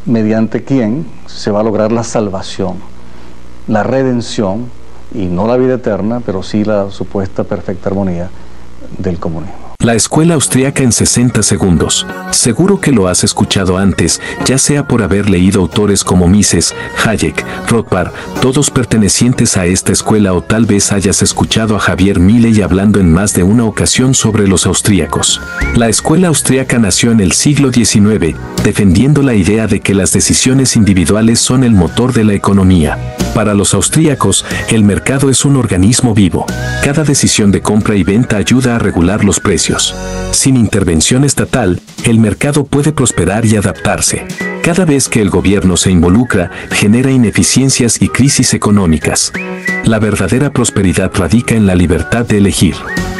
mediante quien se va a lograr la salvación, la redención, y no la vida eterna, pero sí la supuesta perfecta armonía del comunismo. La escuela austríaca en 60 segundos. Seguro que lo has escuchado antes, ya sea por haber leído autores como Mises, Hayek, Rothbard, todos pertenecientes a esta escuela, o tal vez hayas escuchado a Javier Milei hablando en más de una ocasión sobre los austríacos. La escuela austríaca nació en el siglo XIX, defendiendo la idea de que las decisiones individuales son el motor de la economía. Para los austríacos, el mercado es un organismo vivo. Cada decisión de compra y venta ayuda a regular los precios. Sin intervención estatal, el mercado puede prosperar y adaptarse. Cada vez que el gobierno se involucra, genera ineficiencias y crisis económicas. La verdadera prosperidad radica en la libertad de elegir.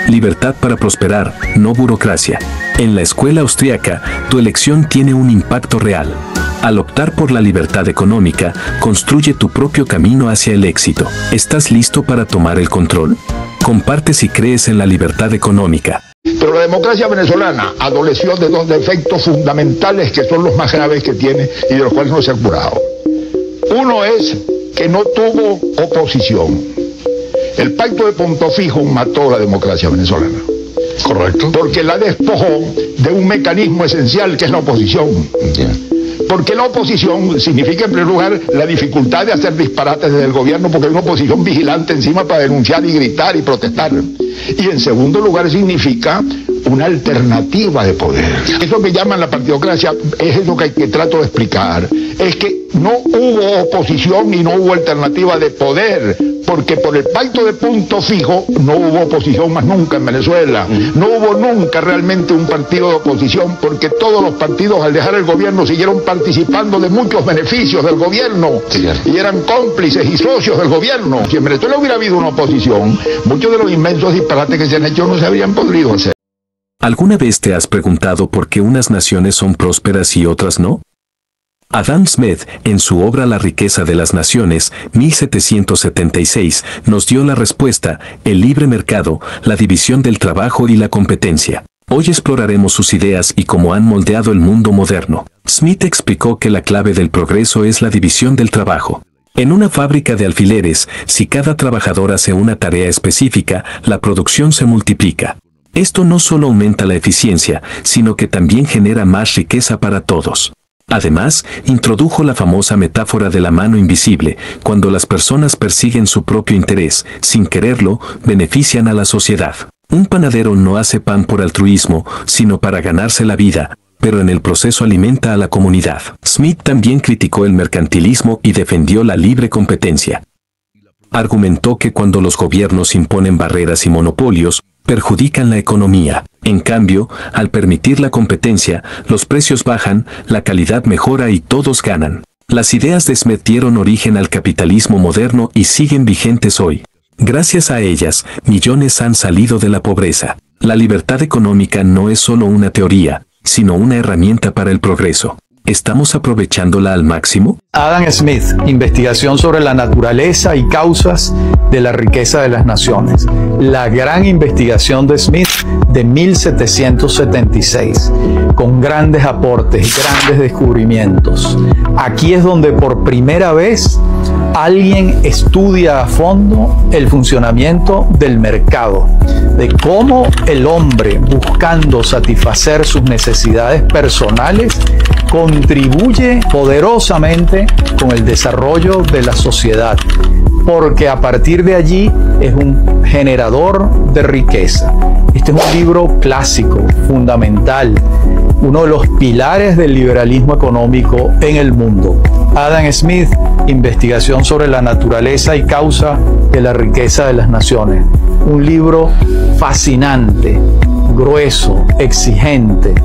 Libertad para prosperar, no burocracia. En la escuela austríaca, tu elección tiene un impacto real. Al optar por la libertad económica, construye tu propio camino hacia el éxito. ¿Estás listo para tomar el control? Comparte si crees en la libertad económica. Pero la democracia venezolana adoleció de dos defectos fundamentales que son los más graves que tiene y de los cuales no se ha curado. Uno es que no tuvo oposición. El pacto de Punto Fijo mató a la democracia venezolana. Correcto. Porque la despojó de un mecanismo esencial que es la oposición. Porque la oposición significa, en primer lugar, la dificultad de hacer disparates desde el gobierno, porque hay una oposición vigilante encima para denunciar y gritar y protestar. Y en segundo lugar significa una alternativa de poder. Eso que llaman la partidocracia es lo que trato de explicar. Es que no hubo oposición y no hubo alternativa de poder, porque por el pacto de Punto Fijo no hubo oposición más nunca en Venezuela. No hubo nunca realmente un partido de oposición, porque todos los partidos al dejar el gobierno siguieron participando de muchos beneficios del gobierno y eran cómplices y socios del gobierno. Si en Venezuela hubiera habido una oposición, muchos de los inmensos disparates que se han hecho no se habrían podido hacer. ¿Alguna vez te has preguntado por qué unas naciones son prósperas y otras no? Adam Smith, en su obra La riqueza de las naciones, 1776, nos dio la respuesta: el libre mercado, la división del trabajo y la competencia. Hoy exploraremos sus ideas y cómo han moldeado el mundo moderno. Smith explicó que la clave del progreso es la división del trabajo. En una fábrica de alfileres, si cada trabajador hace una tarea específica, la producción se multiplica. Esto no solo aumenta la eficiencia, sino que también genera más riqueza para todos. Además, introdujo la famosa metáfora de la mano invisible: cuando las personas persiguen su propio interés, sin quererlo, benefician a la sociedad. Un panadero no hace pan por altruismo, sino para ganarse la vida, pero en el proceso alimenta a la comunidad. Smith también criticó el mercantilismo y defendió la libre competencia. Argumentó que cuando los gobiernos imponen barreras y monopolios, perjudican la economía. En cambio, al permitir la competencia, los precios bajan, la calidad mejora y todos ganan. Las ideas de Smith dieron origen al capitalismo moderno y siguen vigentes hoy. Gracias a ellas, millones han salido de la pobreza. La libertad económica no es solo una teoría, sino una herramienta para el progreso. ¿Estamos aprovechándola al máximo? Adam Smith, investigación sobre la naturaleza y causas de la riqueza de las naciones. La gran investigación de Smith de 1776, con grandes aportes, grandes descubrimientos. Aquí es donde por primera vez alguien estudia a fondo el funcionamiento del mercado, de cómo el hombre, buscando satisfacer sus necesidades personales, contribuye poderosamente con el desarrollo de la sociedad, porque a partir de allí es un generador de riqueza. Este es un libro clásico, fundamental, uno de los pilares del liberalismo económico en el mundo. Adam Smith, investigación sobre la naturaleza y causa de la riqueza de las naciones. Un libro fascinante, grueso, exigente,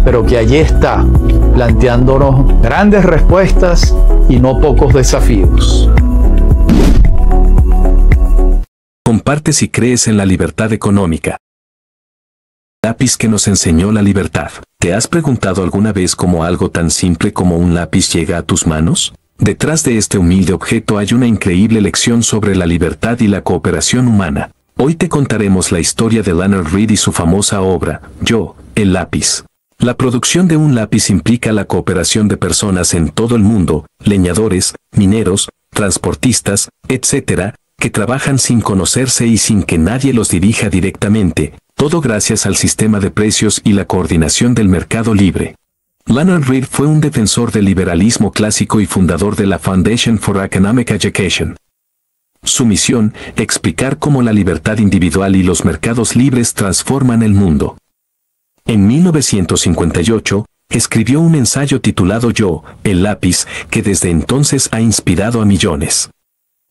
pero que allí está, planteándonos grandes respuestas y no pocos desafíos. Comparte si crees en la libertad económica. Lápiz que nos enseñó la libertad. ¿Te has preguntado alguna vez cómo algo tan simple como un lápiz llega a tus manos? Detrás de este humilde objeto hay una increíble lección sobre la libertad y la cooperación humana. Hoy te contaremos la historia de Leonard Read y su famosa obra, Yo, el lápiz. La producción de un lápiz implica la cooperación de personas en todo el mundo, leñadores, mineros, transportistas, etc., que trabajan sin conocerse y sin que nadie los dirija directamente, todo gracias al sistema de precios y la coordinación del mercado libre. Leonard Read fue un defensor del liberalismo clásico y fundador de la Foundation for Economic Education. Su misión, explicar cómo la libertad individual y los mercados libres transforman el mundo. En 1958, escribió un ensayo titulado Yo, el lápiz, que desde entonces ha inspirado a millones.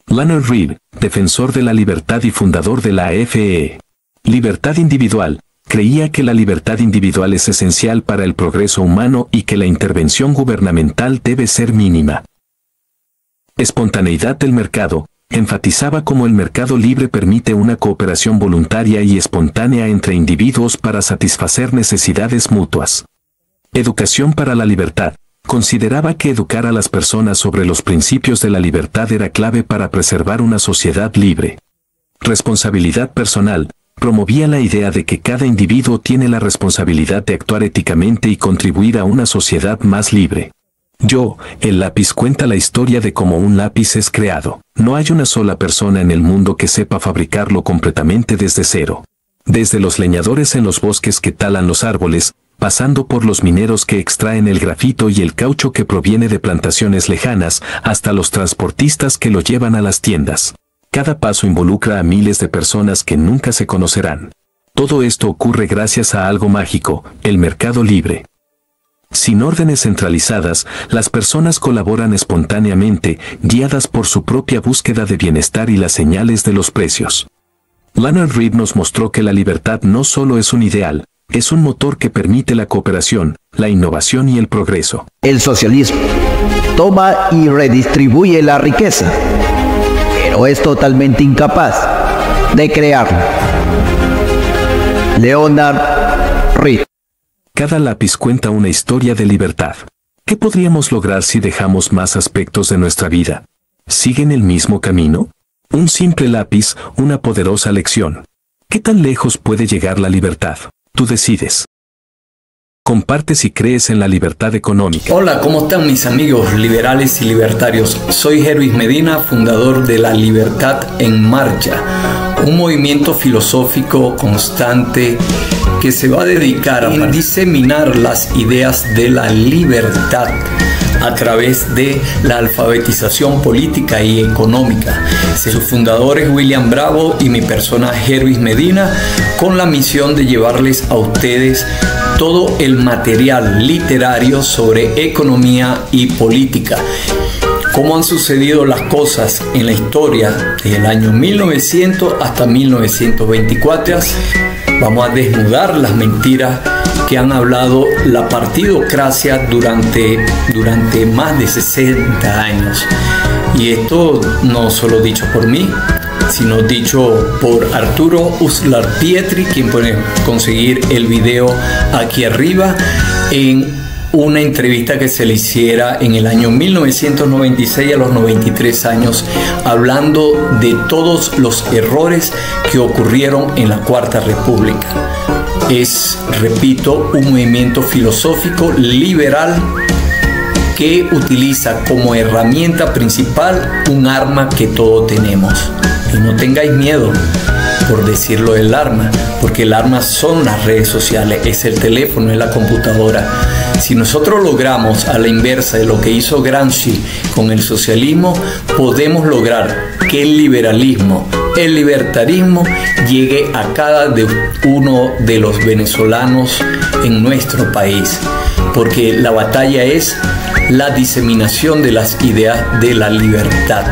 Leonard Read, defensor de la libertad y fundador de la FEE. Libertad individual, creía que la libertad individual es esencial para el progreso humano y que la intervención gubernamental debe ser mínima. Espontaneidad del mercado, enfatizaba cómo el mercado libre permite una cooperación voluntaria y espontánea entre individuos para satisfacer necesidades mutuas. Educación para la libertad, consideraba que educar a las personas sobre los principios de la libertad era clave para preservar una sociedad libre. Responsabilidad personal, promovía la idea de que cada individuo tiene la responsabilidad de actuar éticamente y contribuir a una sociedad más libre. Yo, el lápiz cuenta la historia de cómo un lápiz es creado. No hay una sola persona en el mundo que sepa fabricarlo completamente desde cero. Desde los leñadores en los bosques que talan los árboles, pasando por los mineros que extraen el grafito y el caucho que proviene de plantaciones lejanas, hasta los transportistas que lo llevan a las tiendas. Cada paso involucra a miles de personas que nunca se conocerán. Todo esto ocurre gracias a algo mágico, el mercado libre. Sin órdenes centralizadas, las personas colaboran espontáneamente, guiadas por su propia búsqueda de bienestar y las señales de los precios. Leonard Read nos mostró que la libertad no solo es un ideal, es un motor que permite la cooperación, la innovación y el progreso. El socialismo toma y redistribuye la riqueza, pero es totalmente incapaz de crearla. Leonard Read. Cada lápiz cuenta una historia de libertad. ¿Qué podríamos lograr si dejamos más aspectos de nuestra vida? ¿Siguen el mismo camino? Un simple lápiz, una poderosa lección. ¿Qué tan lejos puede llegar la libertad? Tú decides. Comparte si crees en la libertad económica. Hola, ¿cómo están mis amigos liberales y libertarios? Soy Hervis Medina, fundador de La Libertad en Marcha, un movimiento filosófico constante que se va a dedicar a diseminar las ideas de la libertad a través de la alfabetización política y económica. Su fundador es William Bravo y mi persona Hervis Medina, con la misión de llevarles a ustedes todo el material literario sobre economía y política. Cómo han sucedido las cosas en la historia desde el año 1900 hasta 1924. Vamos a desnudar las mentiras que han hablado la partidocracia durante más de 60 años. Y esto no solo dicho por mí, sino dicho por Arturo Uslar Pietri, quien puede conseguir el video aquí arriba, en una entrevista que se le hiciera en el año 1996 a los 93 años, hablando de todos los errores que ocurrieron en la Cuarta República. Es, repito, un movimiento filosófico liberal que utiliza como herramienta principal un arma que todos tenemos. Y no tengáis miedo por decirlo del arma, porque el arma son las redes sociales, es el teléfono, es la computadora. Si nosotros logramos a la inversa de lo que hizo Gramsci con el socialismo, podemos lograr que el liberalismo, el libertarismo llegue a cada uno de los venezolanos en nuestro país, porque la batalla es la diseminación de las ideas de la libertad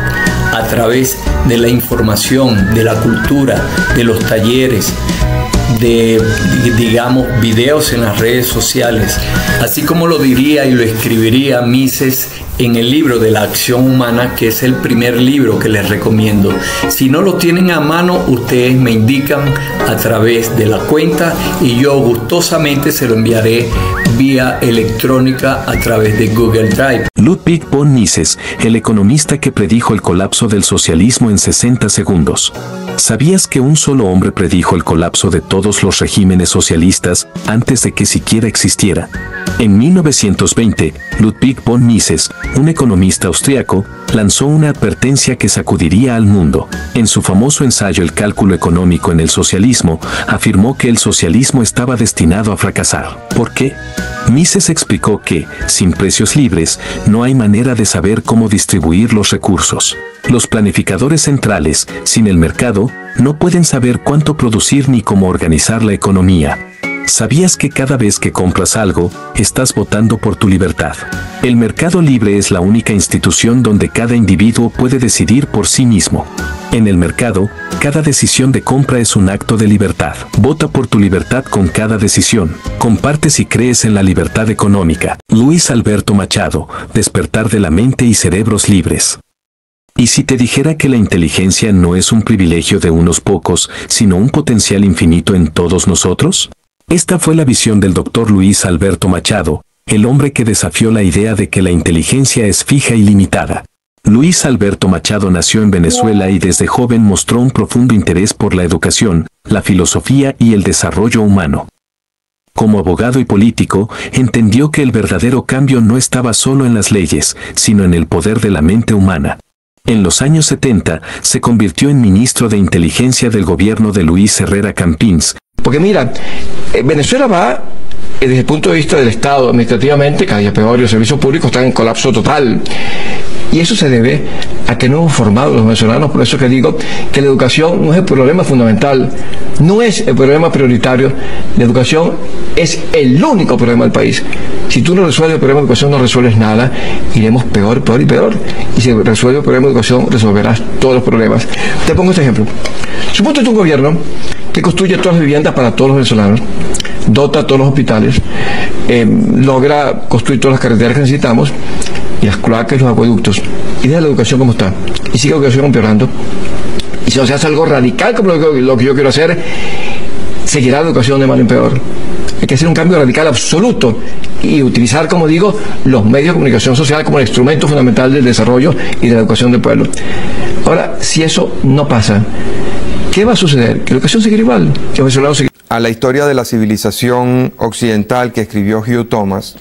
a través de la información, de la cultura, de los talleres, de, digamos, videos en las redes sociales, así como lo diría y lo escribiría Mises en el libro de la acción humana, que es el primer libro que les recomiendo. Si no lo tienen a mano, ustedes me indican a través de la cuenta y yo gustosamente se lo enviaré vía electrónica a través de Google Drive. Ludwig von Mises, el economista que predijo el colapso del socialismo en 60 segundos. ¿Sabías que un solo hombre predijo el colapso de todos los regímenes socialistas antes de que siquiera existiera? En 1920, Ludwig von Mises, un economista austriaco, lanzó una advertencia que sacudiría al mundo. En su famoso ensayo El cálculo económico en el socialismo, afirmó que el socialismo estaba destinado a fracasar. ¿Por qué? Mises explicó que, sin precios libres, no hay manera de saber cómo distribuir los recursos. Los planificadores centrales, sin el mercado, no pueden saber cuánto producir ni cómo organizar la economía. ¿Sabías que cada vez que compras algo, estás votando por tu libertad? El mercado libre es la única institución donde cada individuo puede decidir por sí mismo. En el mercado, cada decisión de compra es un acto de libertad. Vota por tu libertad con cada decisión. Comparte si crees en la libertad económica. Luis Alberto Machado, Despertar de la mente y cerebros libres. ¿Y si te dijera que la inteligencia no es un privilegio de unos pocos, sino un potencial infinito en todos nosotros? Esta fue la visión del Dr. Luis Alberto Machado, el hombre que desafió la idea de que la inteligencia es fija y limitada. Luis Alberto Machado nació en Venezuela y desde joven mostró un profundo interés por la educación, la filosofía y el desarrollo humano. Como abogado y político, entendió que el verdadero cambio no estaba solo en las leyes, sino en el poder de la mente humana. En los años 70, se convirtió en ministro de Inteligencia del gobierno de Luis Herrera Campins. Porque mira, Venezuela va, desde el punto de vista del Estado, administrativamente, cada día peor, y los servicios públicos están en colapso total. Y eso se debe a que no hemos formado a los venezolanos. Por eso que digo que la educación no es el problema fundamental, no es el problema prioritario. La educación es el único problema del país. Si tú no resuelves el problema de educación, no resuelves nada. Iremos peor, peor y peor. Y si resuelves el problema de educación, resolverás todos los problemas. Te pongo este ejemplo. Suponte un gobierno que construye todas las viviendas para todos los venezolanos, dota todos los hospitales, logra construir todas las carreteras que necesitamos, y las cloacas y los acueductos, y deja la educación como está, y sigue la educación empeorando. Y si no se hace algo radical como lo que yo quiero hacer, seguirá la educación de mal en peor. Hay que hacer un cambio radical absoluto y utilizar, como digo, los medios de comunicación social como el instrumento fundamental del desarrollo y de la educación del pueblo. Ahora, si eso no pasa, ¿qué va a suceder? Que la educación seguirá igual, que los venezolanos seguirán. A la historia de la civilización occidental que escribió Hugh Thomas,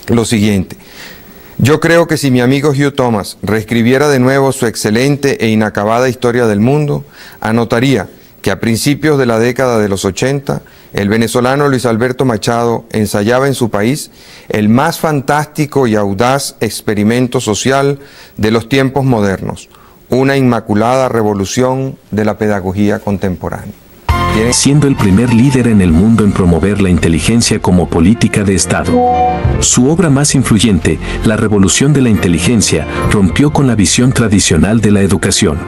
lo siguiente. Yo creo que si mi amigo Hugh Thomas reescribiera de nuevo su excelente e inacabada historia del mundo, anotaría que a principios de la década de los 80, el venezolano Luis Alberto Machado ensayaba en su país el más fantástico y audaz experimento social de los tiempos modernos, una inmaculada revolución de la pedagogía contemporánea. Siendo el primer líder en el mundo en promover la inteligencia como política de Estado. Su obra más influyente, La Revolución de la Inteligencia, rompió con la visión tradicional de la educación.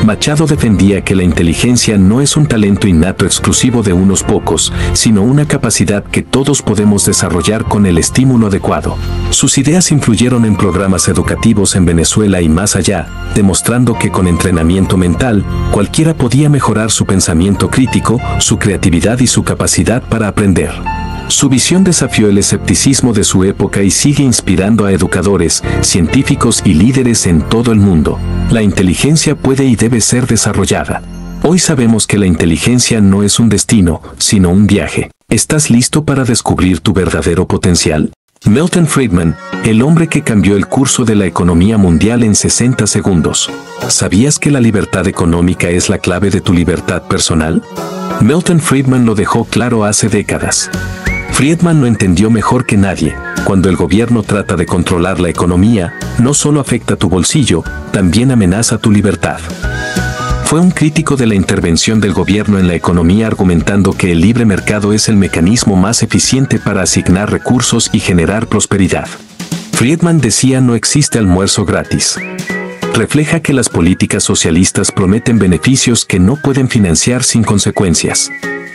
Machado defendía que la inteligencia no es un talento innato exclusivo de unos pocos, sino una capacidad que todos podemos desarrollar con el estímulo adecuado. Sus ideas influyeron en programas educativos en Venezuela y más allá, demostrando que con entrenamiento mental, cualquiera podía mejorar su pensamiento crítico, su creatividad y su capacidad para aprender. Su visión desafió el escepticismo de su época y sigue inspirando a educadores, científicos y líderes en todo el mundo. La inteligencia puede y debe ser desarrollada. Hoy sabemos que la inteligencia no es un destino, sino un viaje. ¿Estás listo para descubrir tu verdadero potencial? Milton Friedman, el hombre que cambió el curso de la economía mundial en 60 segundos. ¿Sabías que la libertad económica es la clave de tu libertad personal? Milton Friedman lo dejó claro hace décadas. Friedman lo entendió mejor que nadie. Cuando el gobierno trata de controlar la economía, no solo afecta tu bolsillo, también amenaza tu libertad. Fue un crítico de la intervención del gobierno en la economía, argumentando que el libre mercado es el mecanismo más eficiente para asignar recursos y generar prosperidad. Friedman decía: no existe almuerzo gratis. Refleja que las políticas socialistas prometen beneficios que no pueden financiar sin consecuencias.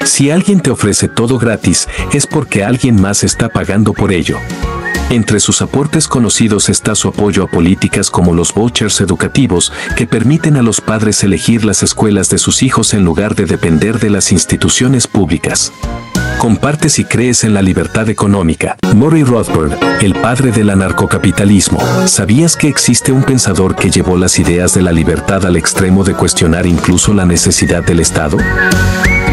Si alguien te ofrece todo gratis, es porque alguien más está pagando por ello. Entre sus aportes conocidos está su apoyo a políticas como los vouchers educativos, que permiten a los padres elegir las escuelas de sus hijos en lugar de depender de las instituciones públicas. Comparte si crees en la libertad económica. Murray Rothbard, el padre del anarcocapitalismo. ¿Sabías que existe un pensador que llevó las ideas de la libertad al extremo de cuestionar incluso la necesidad del Estado?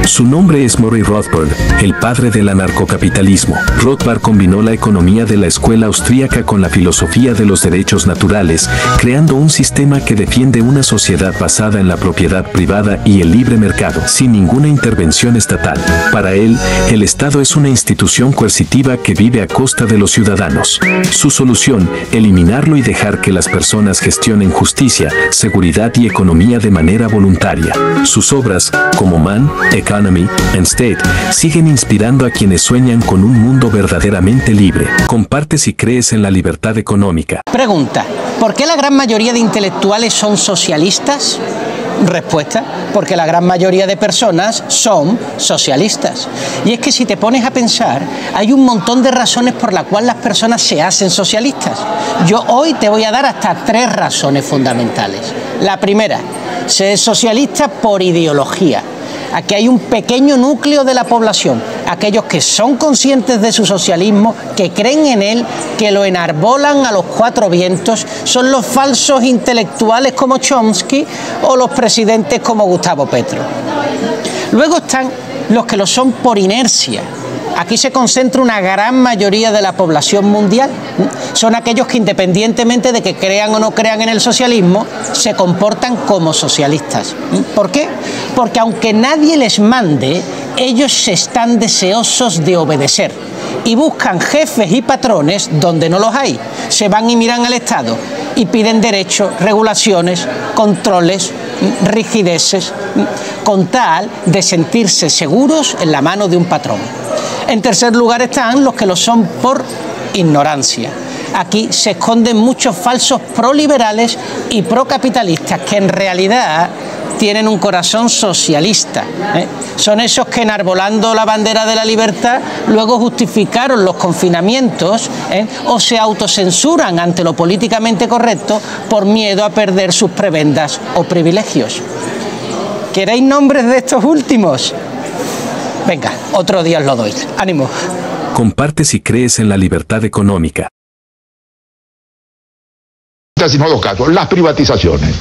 Su nombre es Murray Rothbard, el padre del anarcocapitalismo. Rothbard combinó la economía de la escuela austríaca con la filosofía de los derechos naturales, creando un sistema que defiende una sociedad basada en la propiedad privada y el libre mercado, sin ninguna intervención estatal. Para él, el Estado es una institución coercitiva que vive a costa de los ciudadanos. Su solución, eliminarlo y dejar que las personas gestionen justicia, seguridad y economía de manera voluntaria. Sus obras, como Man, Economy and State, siguen inspirando a quienes sueñan con un mundo verdaderamente libre. Comparte si crees en la libertad económica. Pregunta: ¿por qué la gran mayoría de intelectuales son socialistas? Respuesta: porque la gran mayoría de personas son socialistas. Y es que si te pones a pensar, hay un montón de razones por las cuales las personas se hacen socialistas. Yo hoy te voy a dar hasta 3 razones fundamentales. La primera: ser socialista por ideología. Aquí hay un pequeño núcleo de la población, aquellos que son conscientes de su socialismo, que creen en él, que lo enarbolan a los cuatro vientos, son los falsos intelectuales como Chomsky o los presidentes como Gustavo Petro. Luego están los que lo son por inercia. Aquí se concentra una gran mayoría de la población mundial. Son aquellos que, independientemente de que crean o no crean en el socialismo, se comportan como socialistas. ¿Por qué? Porque aunque nadie les mande, ellos están deseosos de obedecer y buscan jefes y patrones donde no los hay. Se van y miran al Estado y piden derechos, regulaciones, controles, rigideces, con tal de sentirse seguros en la mano de un patrón. En tercer lugar están los que lo son por ignorancia. Aquí se esconden muchos falsos proliberales y procapitalistas que en realidad tienen un corazón socialista. Son esos que, enarbolando la bandera de la libertad, luego justificaron los confinamientos o se autocensuran ante lo políticamente correcto por miedo a perder sus prebendas o privilegios. ¿Queréis nombres de estos últimos? Venga, otro día os lo doy. ¡Ánimo! Comparte si crees en la libertad económica. Sino dos casos, las privatizaciones.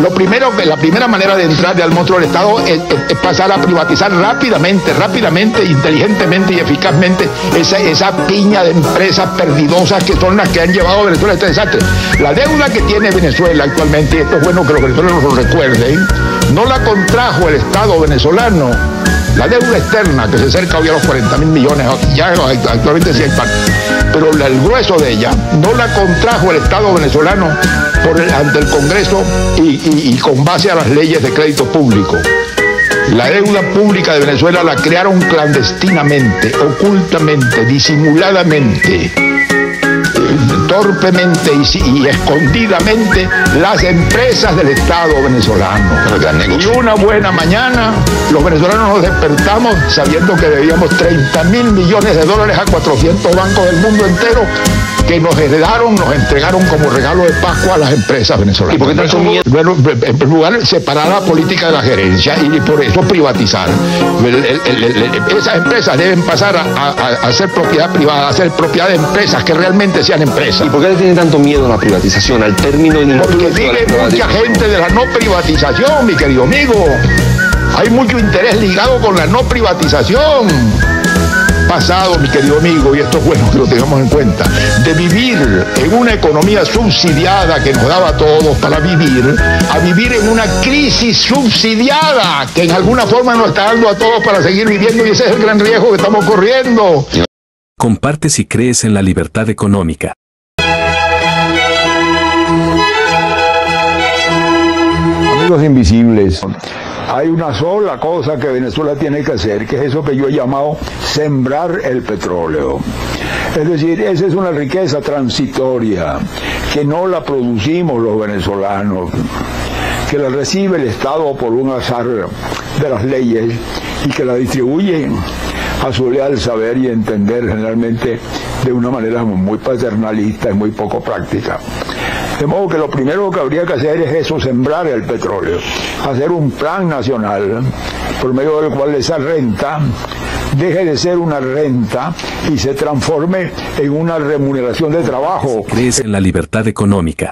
Lo primero, la primera manera de entrar al monstruo del Estado es pasar a privatizar rápidamente, inteligentemente y eficazmente esa piña de empresas perdidosas que son las que han llevado a Venezuela a este desastre. La deuda que tiene Venezuela actualmente, y esto es bueno que los venezolanos lo recuerden, no la contrajo el Estado venezolano. La deuda externa, que se acerca hoy a los 40.000 millones, ya actualmente sí hay parte, pero el grueso de ella no la contrajo el Estado venezolano ante el Congreso y con base a las leyes de crédito público. La deuda pública de Venezuela la crearon clandestinamente, ocultamente, disimuladamente, torpemente y escondidamente las empresas del Estado venezolano. Y una buena mañana los venezolanos nos despertamos sabiendo que debíamos 30.000 millones de dólares a 400 bancos del mundo entero que nos heredaron, nos entregaron como regalo de Pascua a las empresas venezolanas. ¿Y por qué tanto miedo? Bueno, en primer lugar, separar la política de la gerencia y por eso privatizar. Esas empresas deben pasar a ser propiedad privada, a ser propiedad de empresas que realmente sean empresas. ¿Y por qué le tienen tanto miedo a la privatización, al término de porque vive mucha gente de la no privatización, mi querido amigo. Hay mucho interés ligado con la no privatización. Pasado, mi querido amigo, y esto es bueno que lo tengamos en cuenta, de vivir en una economía subsidiada que nos daba a todos para vivir, a vivir en una crisis subsidiada que en alguna forma nos está dando a todos para seguir viviendo, y ese es el gran riesgo que estamos corriendo. Comparte si crees en la libertad económica. Amigos invisibles, hay una sola cosa que Venezuela tiene que hacer, que es eso que yo he llamado sembrar el petróleo. Es decir, esa es una riqueza transitoria, que no la producimos los venezolanos, que la recibe el Estado por un azar de las leyes y que la distribuye a su leal saber y entender, generalmente de una manera muy paternalista y muy poco práctica. De modo que lo primero que habría que hacer es eso, sembrar el petróleo, hacer un plan nacional por medio del cual esa renta deje de ser una renta y se transforme en una remuneración de trabajo. ¿Crees en la libertad económica?